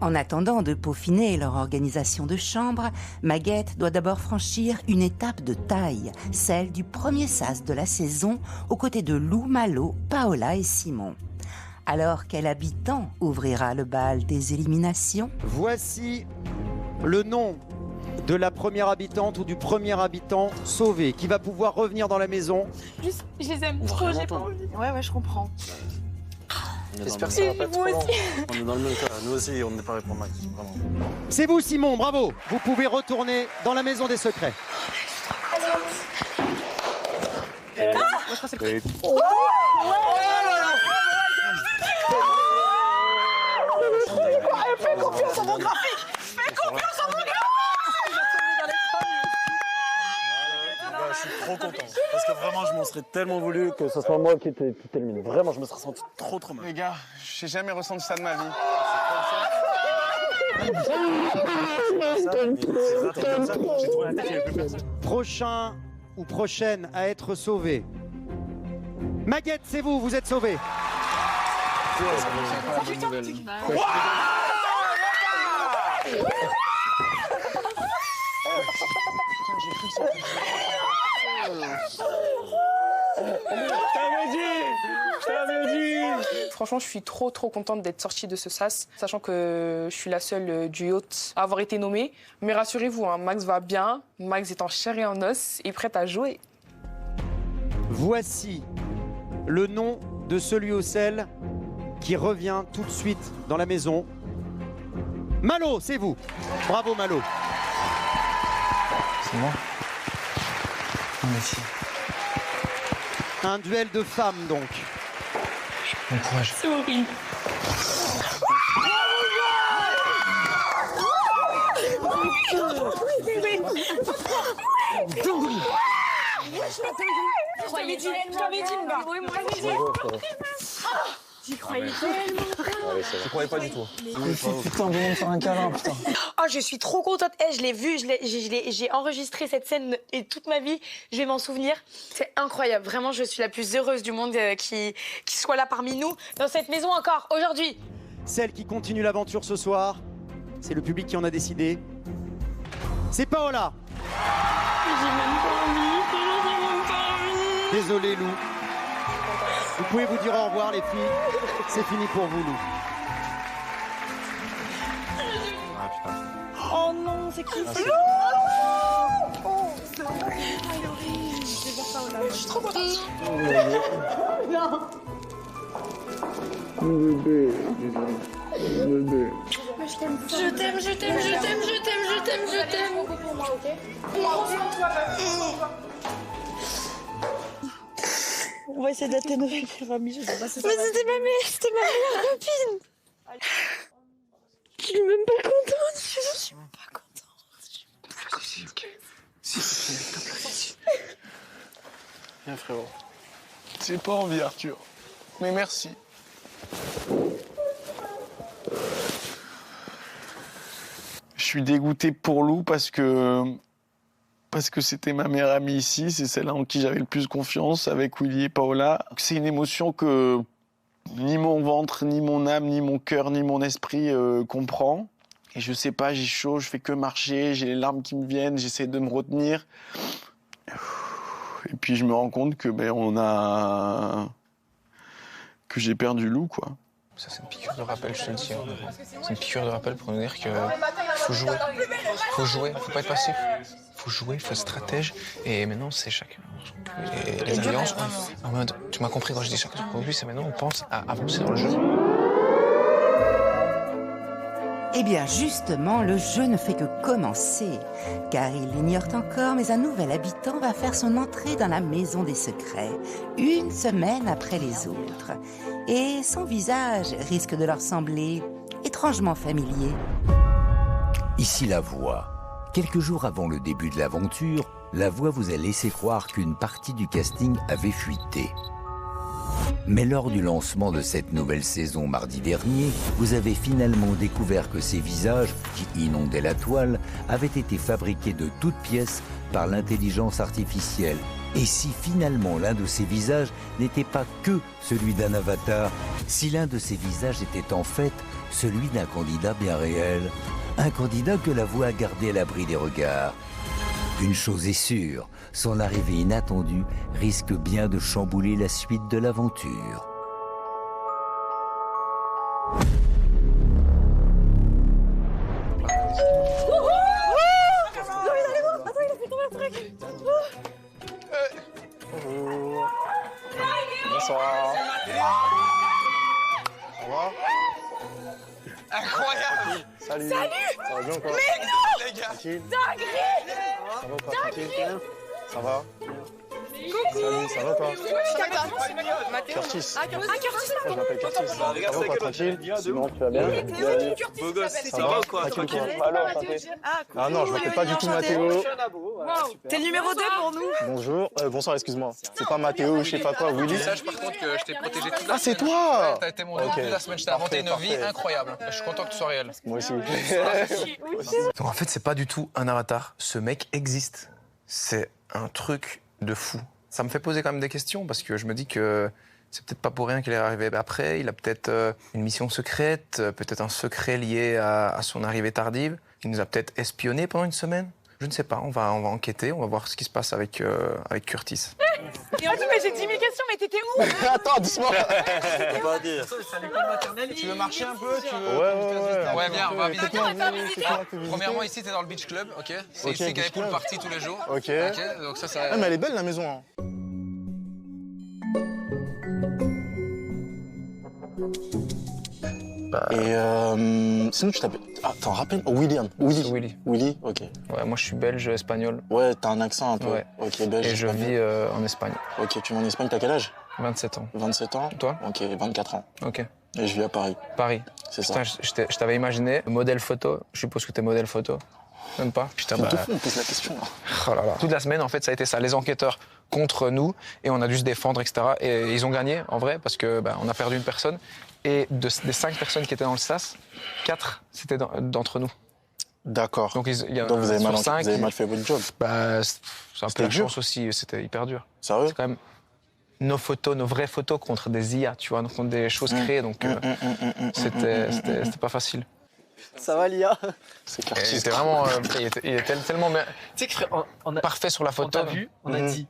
En attendant de peaufiner leur organisation de chambre, Maguette doit d'abord franchir une étape de taille, celle du premier sas de la saison, aux côtés de Lou, Malo, Paola et Simon. Alors quel habitant ouvrira le bal des éliminations? Voici le nom de la première habitante ou du premier habitant sauvé qui va pouvoir revenir dans la maison. Juste, je les aime trop, j'ai pas envie. Ouais, je comprends. J'espère que ça va pas être trop long. On est dans le même cas. Nous aussi, on est pareil pour Max. Vraiment. C'est vous, Simon, bravo. Vous pouvez retourner dans la maison des secrets. Fais confiance à mon graphique. Fais confiance à mon graphique. Je suis trop content. Parce que vraiment, je m'en serais tellement voulu que ce soit moi qui t'élimine. Vraiment, je me serais senti trop mal. Les gars, j'ai jamais ressenti ça de ma vie. Prochain ou prochaine à être sauvé. Maguette, c'est vous, vous êtes sauvé. Franchement, je suis trop contente d'être sortie de ce sas, sachant que je suis la seule du yacht à avoir été nommée. Mais rassurez-vous, hein, Max va bien, Max est en chair et en os et prêt à jouer. Voici le nom de celui ou celle qui revient tout de suite dans la maison. Malo, c'est vous. Bravo Malo. C'est moi. Merci. Un duel de femmes donc. Bon courage. C'est horrible. Je t'avais dit, mon gars. J'y croyais tellement pas. Je croyais pas du tout. Putain, viens me faire un câlin, putain. Oh, je suis trop contente. Je l'ai vu, j'ai enregistré cette scène et toute ma vie, je vais m'en souvenir. C'est incroyable. Vraiment, je suis la plus heureuse du monde qui soit là parmi nous, dans cette maison encore, aujourd'hui. Celle qui continue l'aventure ce soir, c'est le public qui en a décidé. C'est Paola. J'ai même pas envie. Désolé Lou. Vous pouvez vous dire au revoir les filles. C'est fini pour vous Lou. Oh non, c'est qui c'est Je suis trop contente. Non. Bébé. Bébé. Je t'aime, je t'aime, je t'aime, je t'aime, je t'aime, je t'aime. Pour moi, ok? On va essayer d'atténuer les familles, je sais pas si ça Mais va c'était ma meilleure copine. Je suis même pas contente. Je suis même pas Si. Viens frérot. J'ai pas envie Arthur. Mais merci. Je suis dégoûté pour Lou parce que c'était ma meilleure amie ici, c'est celle en qui j'avais le plus confiance avec Willy et Paola. C'est une émotion que ni mon ventre, ni mon âme, ni mon cœur, ni mon esprit comprend. Et je sais pas, j'ai chaud, je fais que marcher, j'ai les larmes qui me viennent, j'essaie de me retenir. Et puis je me rends compte que que j'ai perdu Lou, quoi. Ça, c'est une piqûre de rappel, je te le dis. Hein. C'est une piqûre de rappel pour nous dire qu'il faut jouer. Faut jouer, faut pas être passif. Faut jouer, faut être stratège. Et maintenant, c'est chacun. Et les alliances, en mode, tu m'as compris quand je dis chacun son produit, c'est maintenant on pense à avancer dans le jeu. Eh bien, justement, le jeu ne fait que commencer, car il l'ignore encore, mais un nouvel habitant va faire son entrée dans la maison des secrets, une semaine après les autres. Et son visage risque de leur sembler étrangement familier. Ici La Voix. Quelques jours avant le début de l'aventure, La Voix vous a laissé croire qu'une partie du casting avait fuité. Mais lors du lancement de cette nouvelle saison mardi dernier, vous avez finalement découvert que ces visages, qui inondaient la toile, avaient été fabriqués de toutes pièces par l'intelligence artificielle. Et si finalement l'un de ces visages n'était pas que celui d'un avatar, si l'un de ces visages était en fait celui d'un candidat bien réel, un candidat que La Voix a gardé à l'abri des regards. Une chose est sûre, son arrivée inattendue risque bien de chambouler la suite de l'aventure. Bonsoir. va? Incroyable! Salut! Salut! Ça va bien quoi? Mais non! Les gars! Dinguerie! Ça va ou pas? Tranquille? Ça va? Coucou! Salut, ça va toi? Mathéo. Curtis. Ah, Curtis! Moi, je m'appelle Curtis. Ça va ou pas? Tranquille? Sinon, tu vas bien? Beau gosse, ça va ou quoi? Tranquille? Alors, santé. Ah non, je m'appelle pas du tout Mathéo. T'es le numéro 2 pour nous. Bonjour, bonsoir, excuse-moi. C'est pas Mathéo ou je sais pas quoi, Willy. Sache par contre que je t'ai protégé toute la Ah, c'est semaine. toi! Ouais, t'as été mon toute la semaine, je t'ai inventé une vie incroyable. Je suis content que tu sois réel. Moi aussi. Donc en fait, c'est pas du tout un avatar. Ce mec existe. C'est un truc de fou. Ça me fait poser quand même des questions parce que je me dis que c'est peut-être pas pour rien qu'il est arrivé après. Il a peut-être une mission secrète, peut-être un secret lié à son arrivée tardive. Il nous a peut-être espionné pendant une semaine. Je ne sais pas, on va enquêter, on va voir ce qui se passe avec Curtis. Et on dit, mais j'ai 10 000 questions, mais t'étais où? Attends, doucement. Pas dire. Tu veux marcher un peu? Ouais, viens, on va visiter. Premièrement, ici, t'es dans le beach club, ok? C'est ici qu'il y a les pool parties tous les jours. Ok. Donc ça Ah, mais elle est belle la maison. Hein. Et sinon tu t'appelles... Attends, rappelle... William. Willy, ok. Ouais, moi je suis belge, espagnol. Ouais, t'as un accent un peu. Ouais. Ok, belge. Et je vis en Espagne. Ok, tu vis en Espagne, t'as quel âge? 27 ans. 27 ans? Toi? Ok, 24 ans. Ok. Et je vis à Paris. Paris. C'est ça. Putain, je t'avais imaginé modèle photo. Je suppose que t'es modèle photo. Même pas? Putain, bah... on pose la question, là. Oh là là. Toute la semaine, en fait, ça a été ça. Les enquêteurs contre nous, et on a dû se défendre, etc. Et ils ont gagné, en vrai, parce que on a perdu une personne. Et des 5 personnes qui étaient dans le SAS, 4, c'était d'entre nous. D'accord. Donc, vous avez mal fait votre job. Bah, c'est un peu la chance aussi, c'était hyper dur. Sérieux? C'est quand même nos photos, nos vraies photos contre des IA, tu vois, contre des choses créées, donc c'était pas facile. Ça va, l'IA? C'est Curtis. Il était vraiment... il était tellement parfait sur la photo. On t'a vu, on a dit...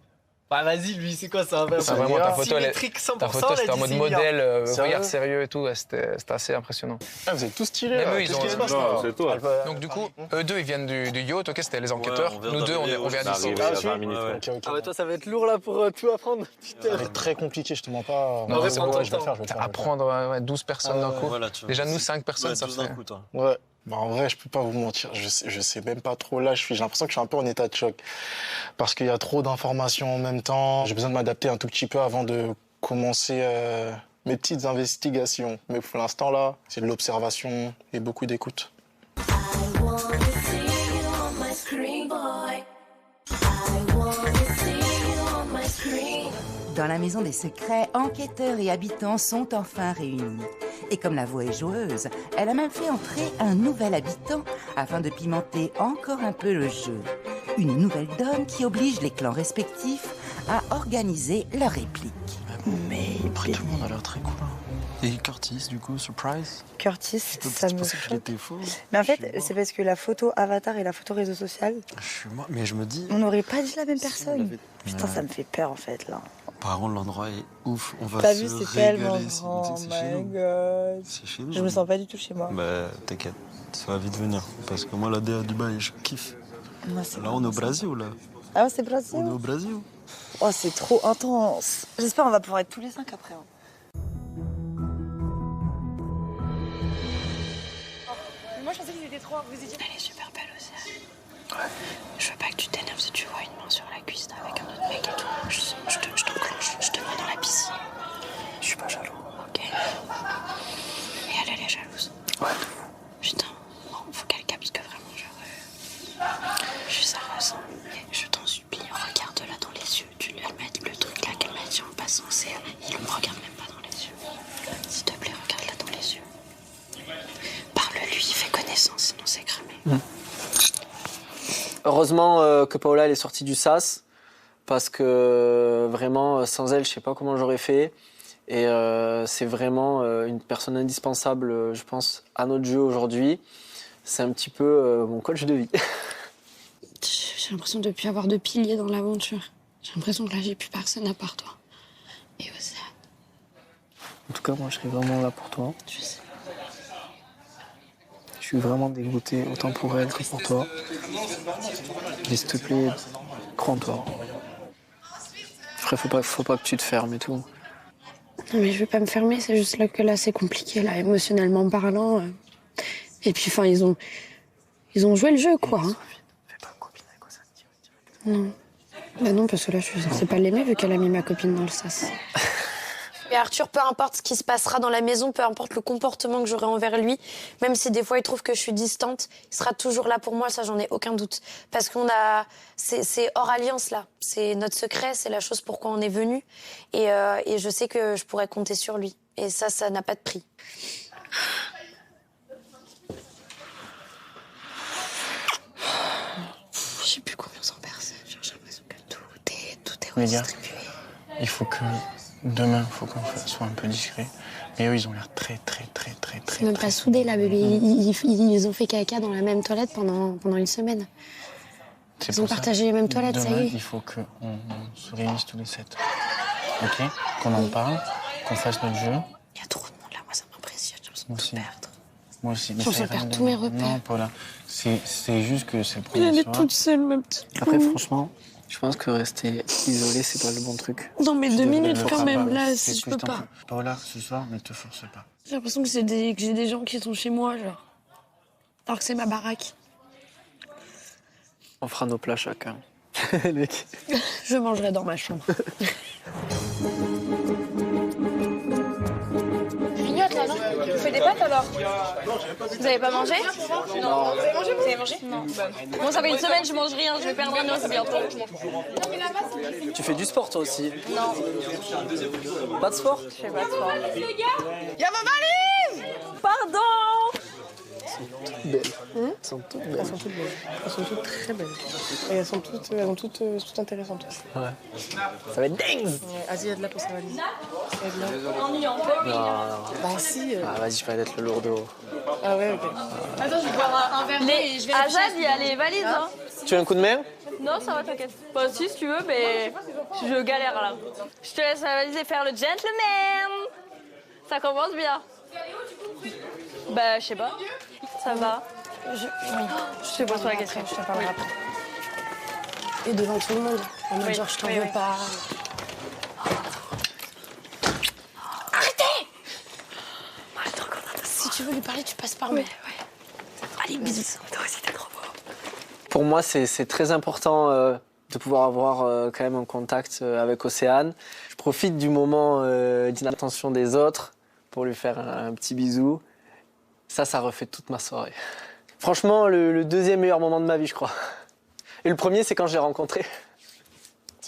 Bah vas-y, lui, c'est quoi ça? C'est vraiment ta photo, symétrique 100%, ta photo, c'était en mode modèle, regard sérieux et tout, c'était assez impressionnant. Ah, vous êtes tous tirés. Même eux, ils ont... Non, c'est toi. Donc du coup, eux deux, ils viennent du yacht, ok, c'était les enquêteurs. Nous deux, on vient d'ici. Ah ouais, toi, ça va être lourd là pour tout apprendre. Ça va être très compliqué, je te mens pas. Non, c'est bon, je vais le faire. Apprendre 12 personnes d'un coup. Déjà, nous, 5 personnes, ça fait... Ouais. Bah en vrai, je peux pas vous mentir, je sais même pas trop là, j'ai l'impression que je suis un peu en état de choc. Parce qu'il y a trop d'informations en même temps. J'ai besoin de m'adapter un tout petit peu avant de commencer mes petites investigations. Mais pour l'instant là, c'est de l'observation et beaucoup d'écoute. Dans la maison des secrets, enquêteurs et habitants sont enfin réunis. Et comme la voix est joueuse, elle a même fait entrer un nouvel habitant afin de pimenter encore un peu le jeu. Une nouvelle donne qui oblige les clans respectifs à organiser leur réplique. Mais après, tout le monde a l'air très cool. Et Curtis, du coup, surprise? Curtis, ça me pensais qu'il était faux. Mais en fait, c'est parce que la photo avatar et la photo réseau social, mais je me dis... on n'aurait pas dit la même personne. Putain, ça me fait peur en fait là. Par contre, l'endroit est ouf. On va T'as se vu, c'est régaler. tellement grand. Oh my god. C'est chez nous. Je me sens pas du tout chez moi. Bah, t'inquiète, ça va vite venir. Parce que moi, la DA à Dubaï, je kiffe. Moi, là, on est au Brésil, là. Ah ouais, c'est Brésil? On est au Brésil. Oh, c'est trop intense. J'espère qu'on va pouvoir être tous les 5 après. Hein. Moi, je pensais qu'ils étaient trop. Vous étiez... Elle est super belle aussi. Ouais. Je veux pas que tu t'énerves si tu vois une main sur la cuisse avec un autre mec et tout. Je te mets dans la piscine. Je suis pas jaloux. Ok. Et elle est jalouse. Ouais. Putain, bon, faut qu'elle capte que vraiment, genre... je suis sérieuse. Je t'en supplie, regarde-la dans les yeux. Tu lui as le truc là qu'elle m'a dit en passant, c'est... Il me regarde même pas dans les yeux. S'il te plaît, regarde-la dans les yeux. Parle-lui, fais connaissance, sinon c'est cramé. Heureusement que Paola elle est sortie du SAS, parce que vraiment, sans elle, je sais pas comment j'aurais fait. Et c'est vraiment une personne indispensable, je pense, à notre jeu aujourd'hui. C'est un petit peu mon coach de vie. J'ai l'impression de ne plus avoir de pilier dans l'aventure. J'ai l'impression que là, j'ai plus personne à part toi. Et Océane. En tout cas, moi, je serai vraiment là pour toi. Je sais. Je suis vraiment dégoûté, autant pour elle que pour toi. Mais s'il te plaît, crois en toi. Après, faut pas que tu te fermes et tout. Non, mais je vais pas me fermer, c'est juste là que là, c'est compliqué, là, émotionnellement parlant. Et puis, enfin, ils ont joué le jeu, quoi. Hein. Non. Bah non, parce que là, je suis censée pas l'aimer vu qu'elle a mis ma copine dans le sas. Et Arthur, peu importe ce qui se passera dans la maison, peu importe le comportement que j'aurai envers lui, même si des fois il trouve que je suis distante, il sera toujours là pour moi, ça j'en ai aucun doute. Parce c'est hors alliance là, c'est notre secret, c'est la chose pourquoi on est venu. Et je sais que je pourrais compter sur lui. Et ça n'a pas de prix. J'ai plus confiance en personne, j'ai l'impression que tout est Mélia, redistribué. il faut que demain, il faut qu'on soit un peu discret. Mais eux, ils ont l'air très. C'est même pas soudé là, bébé. Ils ont fait caca dans la même toilette pendant une semaine. Ils ont partagé les mêmes toilettes, ça demain, y est. Il faut qu'on se réunisse tous les 7. Ok? Qu'on en parle, qu'on fasse notre jeu. Il y a trop de monde là, moi ça m'impressionne, j'ai l'impression Moi de aussi. tout perdre. Moi aussi. Je pense perdre tous mes repères. Non, Paula. C'est juste que c'est le premier Elle est soir. toute seule, ma petite. Après, franchement, je pense que rester isolé, c'est pas le bon truc. Non, mais 2 minutes Ne quand feras même, pas. là, C'est si ce je que peux t'en pas. prie. Paula, ce soir, ne te force pas. J'ai l'impression que j'ai des gens qui sont chez moi, genre. Alors que c'est ma baraque. On fera nos plats chacun. Je mangerai dans ma chambre. Grignote là, non? Tu fais des pâtes alors? Vous avez pas mangé? Non. Vous avez mangé? Non. Moi, ça fait une semaine, je mange rien, je vais perdre un os bientôt. Tu fais du sport toi aussi? Non. Pas de sport? Je fais pas de sport. Y'a ma valise! Pardon! Belles. Elles sont toutes belles. Elles sont toutes belles. Elles sont toutes très belles. Et elles sont toutes intéressantes aussi. Ouais. Ça va être dingue! Vas-y, il y a de la pour sa valise. Non. Bah si. Ah, vas-y, je vais être le lourdeau. Ah ouais, ok. Attends, je vais boire un verre d'eau et je vais Azad, il y a les valises, hein. Tu veux un coup de main? Non, ça va, t'inquiète. Bah si tu veux, mais je galère là. Je te laisse la valise et faire le gentleman. Ça commence bien. Bah, je sais pas. Ça va. Je te pose pas la question. Je te parlerai après. Et devant tout le monde. En mode genre, je t'en veux pas. Arrêtez! Moi, je suis trop contente. Si tu veux lui parler, tu passes par moi. Allez, bisous. Toi aussi, t'es trop beau. Pour moi, c'est très important de pouvoir avoir quand même un contact avec Océane. Je profite du moment d'inattention des autres pour lui faire un petit bisou. Ça refait toute ma soirée. Franchement, le deuxième meilleur moment de ma vie, je crois. Et le premier, c'est quand je l'ai rencontré.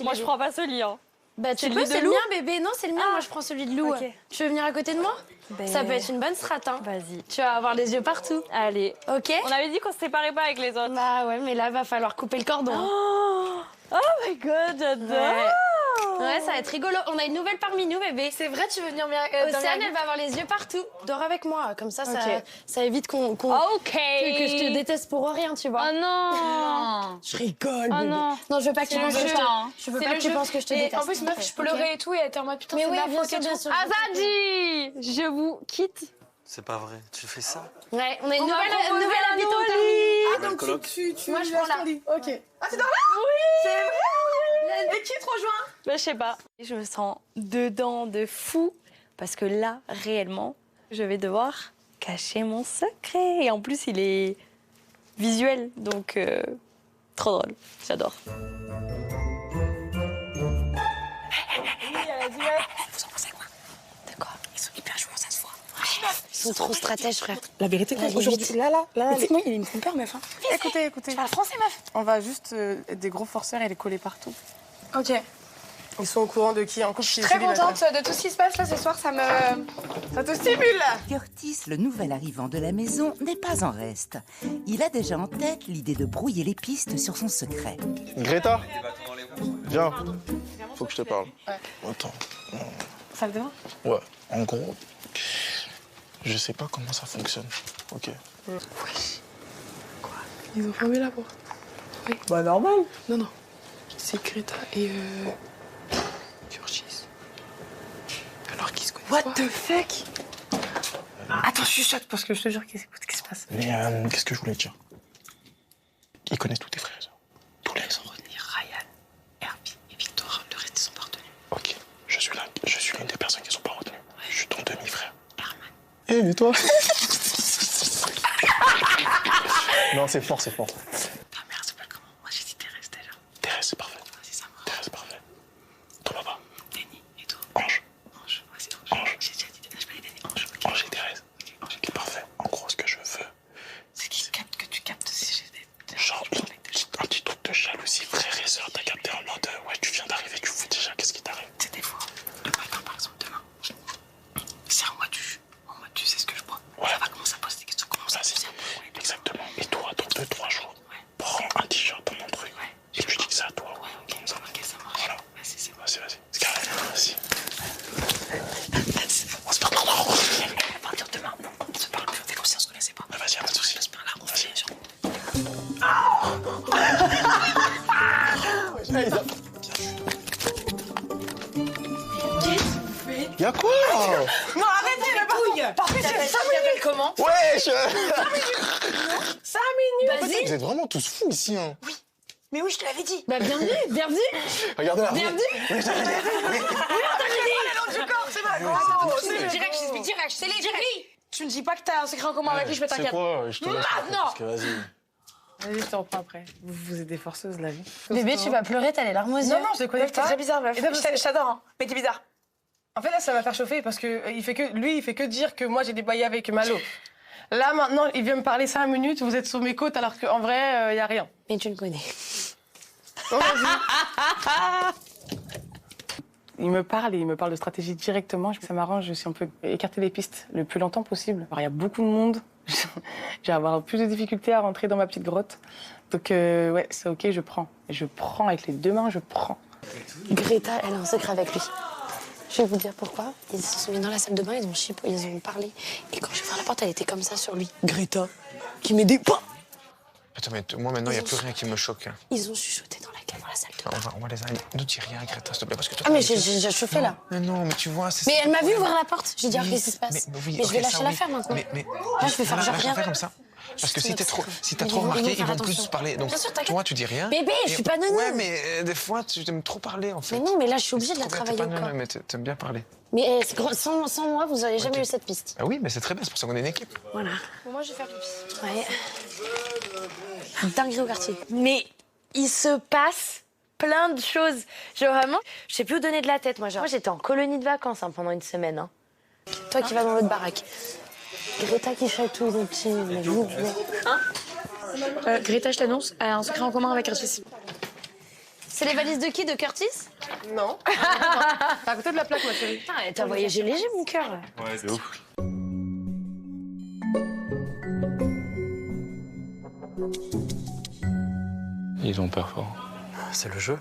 Moi, je prends pas ce lit, hein. Bah, tu peux, c'est le mien, bébé. Non, c'est le mien. Moi, je prends celui de Lou. Ok. Tu veux venir à côté de moi? Ça peut être une bonne strat, hein. Vas-y. Tu vas avoir les yeux partout. Allez. Ok? On avait dit qu'on se séparait pas avec les autres. Bah ouais, mais là, va falloir couper le cordon. Oh my god, j'adore! Ouais, ça va être rigolo. On a une nouvelle parmi nous, bébé. C'est vrai, tu veux venir Océane, elle va avoir les yeux partout. Dors avec moi, comme ça, Ok. ça évite qu'on Ok. que je te déteste pour rien, tu vois. Oh non! Je rigole, Oh bébé. non. Non, je veux pas que tu C'est penses le que jeu, je hein. je veux C'est pas le que tu jeu. penses que je te Et déteste. en plus, meuf, je pleurais et tout, et elle était en mode putain, Mais c'est de oui, ma bien faute sûr, et bien tout. sûr. Azadi! Je vous quitte. C'est pas vrai, tu fais ça? Ouais, on a une On m'a nouvelle proposé un habitante nouveau parmi nous. lit. Nouvelle coloc. Moi, je prends là. Ok. Ah, c'est dans là? Oui! C'est vrai! Et qui te rejoint? Bah, je sais pas. Je me sens dedans de fou parce que là, réellement, je vais devoir cacher mon secret. Et en plus, il est visuel, donc trop drôle. J'adore. Vous en pensez quoi? De quoi? Ils sont hyper joueurs cette fois. Ils sont trop stratèges, frère. La vérité, Allez, aujourd'hui, vite. là, Mais moi, ils me font peur, meuf. Hein. Écoutez. Tu parles français, meuf? On va juste être des gros forceurs et les coller partout. Ok. Ils sont au courant de qui? Encore Je suis très contente de tout ce qui se passe là ce soir, ça te stimule. Curtis, le nouvel arrivant de la maison, n'est pas en reste. Il a déjà en tête l'idée de brouiller les pistes sur son secret. Greta, viens. Faut que je te parle. Attends. Salle de bain? Ouais, en gros, je sais pas comment ça fonctionne. Ok. Quoi? Ils ont fermé la porte. Oui. Bah normal. Non. C'est Greta et Curtis. Alors qu'ils se connaissent What pas. the fuck? Attends, chuchote parce que je te jure qu'est-ce qui se passe. Mais qu'est-ce que je voulais te dire? Ils connaissent tous tes frères et sœurs. Tous les. Ils ont retenir Ryan, Herbie et Victor. Le reste, ils sont pas retenus. Ok, je suis l'une des personnes qui sont pas retenues. même, et toi? Non, c'est fort, c'est fort. Ta mère s'appelle comment? Moi j'ai dit Thérèse déjà. Thérèse, c'est parfait. Vas-y, ça marche. Thérèse, c'est parfait. Ton papa? Denis, et toi? Ange. Ange, vas-y, Ange. J'ai déjà dit Denis, je parlais Denis. Ange, ok. Ange et Thérèse. Ange, Ok, parfait. En gros, ce que je veux, c'est qui que tu captes si j'ai des... genre un petit truc de jalousie, frère et sœur. T'as capté en mode, ouais, tu viens d'arriver, tu fous déjà, qu'est-ce qui t'arrive? C'est des fois, le matin par exemple, demain. C'est en mode tu sais ce que je bois. Ouais. Ça va commencer à poser des questions, comment ça se passe. Exactement. Et toi, dans 2-3 jours, prends un t-shirt dans mon truc. Et tu dis que c'est à toi. Ouais, ok, ça marche. Voilà. Vas-y, c'est bon. Vas-y. C'est carré. Vas-y. On se parle maintenant. À partir de demain, on se parle plus, on fait comme si on se connaissait pas. Vas-y, y'a pas de soucis. On se parle là, on fait genre. Y'a quoi? Non, arrêtez le couille. Par contre, ça fait 5 minutes. Comment? Ouais, 5 minutes. Vas-y. Vous êtes vraiment tous fous ici, hein. Oui. Mais oui, je te l'avais dit. Bah, bienvenue. Regardez-la. Bienvenue. Oui, je l'avais dit. Oui, on t'avait dit. Le long du corps, c'est vrai. Direct, je t'explique direct. C'est les direct. Tu me dis pas que t'as un secret en commun avec lui, je peux C'est t'inquiéter. quoi? Je te laisse. Maintenant. Parce que vas-y. Vas-y, je te reprends après. Vous êtes des forceuses, la vie. Bébé, tu vas pleurer, t'as les larmes aux yeux. Non, je te connais Meuf, t'es pas. très bizarre, meuf. Et non, Je t'adore, hein. Mais t'es bizarre. En fait, là, ça va faire chauffer parce que il fait que dire que moi, j'ai des bails avec Malo. Là, maintenant, il vient me parler 5 minutes, vous êtes sur mes côtes alors qu'en vrai, il n'y a rien. Mais tu le connais. Oh, vas-y. Il me parle et il me parle de stratégie directement. Ça m'arrange si on peut écarter les pistes le plus longtemps possible. Alors, il y a beaucoup de monde. Je vais avoir plus de difficultés à rentrer dans ma petite grotte. Donc, ouais, c'est OK, je prends. Et je prends avec les 2 mains, je prends. Greta, elle a un secret avec lui. Je vais vous dire pourquoi. Ils se sont mis dans la salle de bain, ils ont parlé. Et quand j'ai ouvert la porte, elle était comme ça sur lui. Greta, qui met des pas. Attends, mais moi maintenant, il n'y a plus rien qui me choque. Ils ont chuchoté dans la salle de bain. On va les aller. Ne dis rien, Greta, s'il te plaît, parce que toi. Ah, mais j'ai déjà chauffé là. Mais non, mais tu vois, c'est. Mais elle m'a vu ouvrir la porte. J'ai dit, qu'est-ce qui se passe? Mais, oui, mais je vais ok, lâcher ça, l'affaire maintenant. Mais là, je vais faire genre rien. Faire comme ça. Parce que si t'as trop Ils remarqué, vont ils faire vont plus attention. parler. Donc, Bien sûr, t'inquiète. toi, tu dis rien. Bébé, je suis pas nonne. Ouais, mais des fois, tu aimes trop parler, en fait. Mais non, mais là, je suis obligée de la T'es travailler pas ou quoi. nonne, mais t'aimes bien parler. Mais sans moi, vous n'auriez jamais eu cette piste. Ah oui, mais c'est très bien, c'est pour ça qu'on est une équipe. Voilà. Bon, moi, je vais faire pipi. Ouais. Dinguerie au quartier. Mais il se passe plein de choses. Genre vraiment, je sais plus où donner de la tête. Moi, j'étais en colonie de vacances pendant une semaine. Hein. Toi qui vas dans l'autre baraque. Greta qui chatouille des petits. Mais vous, Greta, je t'annonce, a un secret en commun avec Curtis. C'est les valises de qui? De Curtis? Non. T'es à côté de la plaque, ma chérie. T'as voyagé léger, mon cœur. Là. Ouais, c'est ouf. Ils ont peur fort. C'est le jeu.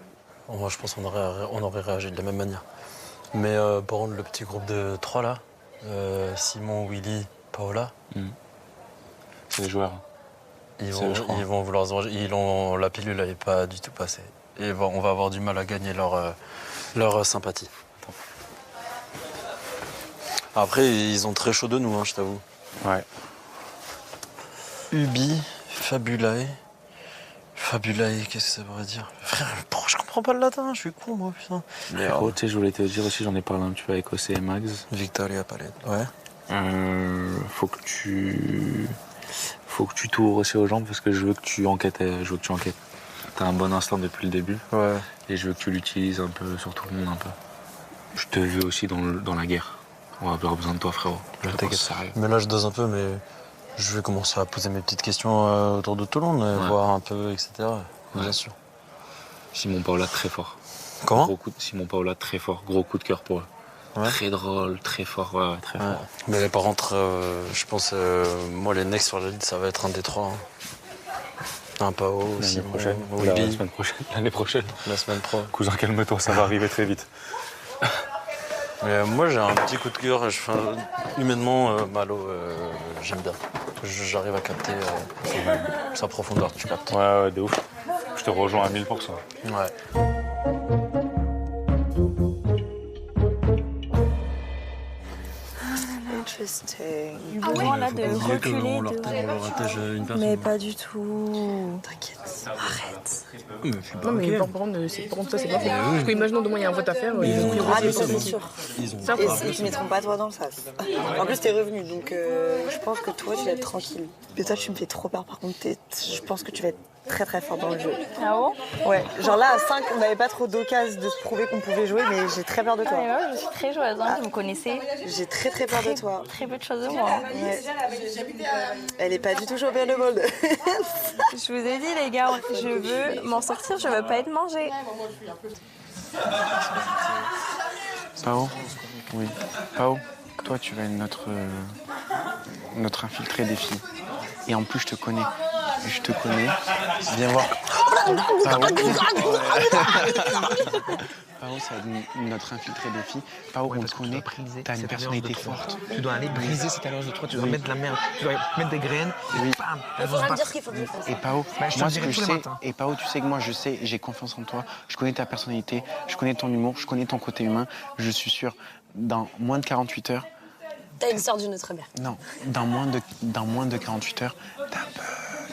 Moi, je pense qu'on aurait réagi de la même manière. Mais par contre, le petit groupe de 3 là, Simon, Willy, Paola, c'est les joueurs. Ils vont vouloir se venger. La pilule n'avait pas du tout passé. Et on va avoir du mal à gagner leur sympathie. Après, ils ont très chaud de nous, hein, je t'avoue. Ouais. Ubi, Fabulae, qu'est-ce que ça veut dire? Frère, je comprends pas le latin, je suis con, moi, putain. Frérot, tu sais, je voulais te dire aussi, j'en ai parlé un petit peu avec OC et Max. Victoria Palette, ouais. Faut que tu t'ouvres aussi aux gens parce que je veux que tu enquêtes. T'as un bon instinct depuis le début. Ouais. Et je veux que tu l'utilises un peu sur tout le monde un peu. Je te veux aussi dans la guerre. On va avoir besoin de toi, frérot. T'inquiète. Mais là, je dose un peu, mais je vais commencer à poser mes petites questions autour de tout le monde, voir un peu, etc. Ouais. Bien sûr. Simon Paola, très fort. Comment? Simon Paola, très fort. Gros coup de cœur pour eux. Ouais. Très drôle, très fort, ouais, très fort. Mais par contre, je pense, moi, les next sur la liste, ça va être un des 3. Un Pao, l'année prochaine. Willy. La semaine prochaine. L'année prochaine. La semaine pro. Cousin, calme-toi, ça va arriver très vite. Mais moi, j'ai un petit coup de cœur. Humainement, Malo, j'aime bien. J'arrive à capter sa profondeur, tu captes. Ouais, de ouf. Je te rejoins à 1000%. Ouais. Interesting. Ah ouais, là, de reculer. On leur attache une personne. Mais pas du tout. T'inquiète, arrête. Non, mais par contre, ça, c'est pas fait. Parce que, imaginons, demain, il y a un vote à faire. Ah, mais ça, c'est sûr. Ça, Et ils ne mettront pas toi dans le sas. En plus, t'es revenu, donc je pense que toi, tu vas être tranquille. Mais toi, tu me fais trop peur, par contre. Je pense que tu vas être très très fort dans le jeu. Ah bon? Ouais, genre là, à 5, on n'avait pas trop d'occasion de se prouver qu'on pouvait jouer, mais j'ai très peur de toi. Ah, moi, je suis très joueuse, hein, vous me connaissez. J'ai très très peur de toi. Très peu de choses de moi. Ouais. Elle est pas du tout championne du monde. Je vous ai dit, les gars, je veux m'en sortir, je veux pas être mangée. Pao? Oui. Pao, toi, tu vas être notre infiltré des filles. Et en plus, je te connais. Je te connais. Viens voir. Pao, ça va être notre infiltré des filles. Pao, on te connaît. T'as une personnalité forte. Tu dois aller briser cette alliance de 3. Tu dois mettre de la merde. Tu dois mettre des graines. Oui. Bam, Il faut me dire ce qu'il faut que je fasse. Et Pao, je moi te ce dirai que je tous les sais, matins. et Pao, tu sais que moi je sais, j'ai confiance en toi, je connais ta personnalité, je connais ton humour, je connais ton côté humain, je suis sûr, dans moins de 48 heures, T'as une sœur d'une autre mère. non, dans moins de 48 heures, t'as un peu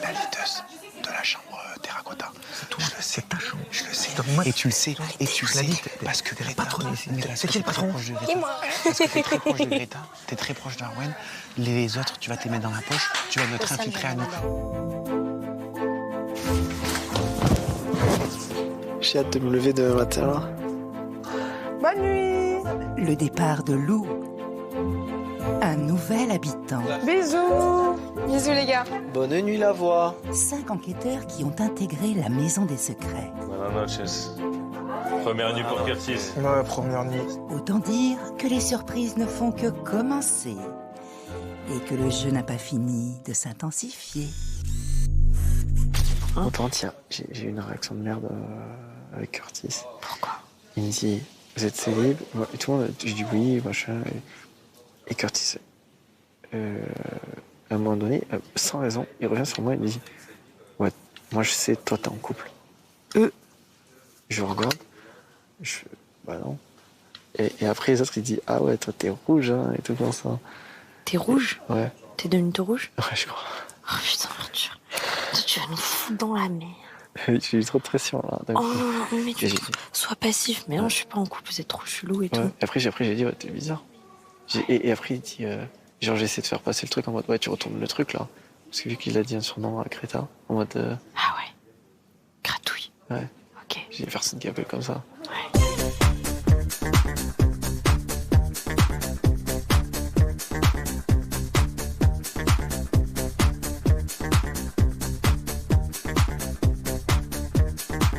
la liteuse de la chambre terracotta. C'est tout, je le sais, je le sais, et tu le sais, parce que Greta, C'est qui le patron? Dis-moi. Parce que t'es très proche de Greta, t'es très proche d'Arwen, les autres, tu vas te les mettre dans la poche, tu vas notre infiltrer à nous. J'ai hâte de me lever demain matin. Bonne nuit. Le départ de Lou. Un nouvel habitant. Bisous. Bisous, les gars. Bonne nuit, la voix. 5 enquêteurs qui ont intégré la maison des secrets. Buenas noches. Première nuit pour Curtis. Ouais, première nuit. Autant dire que les surprises ne font que commencer. Et que le jeu n'a pas fini de s'intensifier. Autant, tiens, j'ai eu une réaction de merde avec Curtis. Pourquoi? Il me dit, vous êtes célib? Et tout le monde, je dis oui, machin. Et Curtis, à un moment donné, sans raison, il revient sur moi et il me dit, ouais, moi je sais, toi t'es en couple. Je regarde, bah non. Et après les autres, ils disent, ah ouais, toi t'es rouge, hein, et tout comme ça. T'es rouge? Ouais. T'es devenu tout rouge? Ouais, je crois. Oh putain, Arthur. Toi, tu vas nous foutre dans la merde. J'ai eu trop de pression là. Oh non, mais tu sois passif. Mais non, je suis pas en couple, vous êtes trop chelou et tout. Ouais. Après, j'ai dit, ouais, t'es bizarre. Et après, il dit, genre, j'ai essayé de faire passer le truc en mode, ouais, tu retournes le truc là. Parce que vu qu'il a dit un surnom à Greta, en mode. Ah ouais. Gratouille. Ouais. Ok. J'ai personne qui appelle comme ça. Ouais.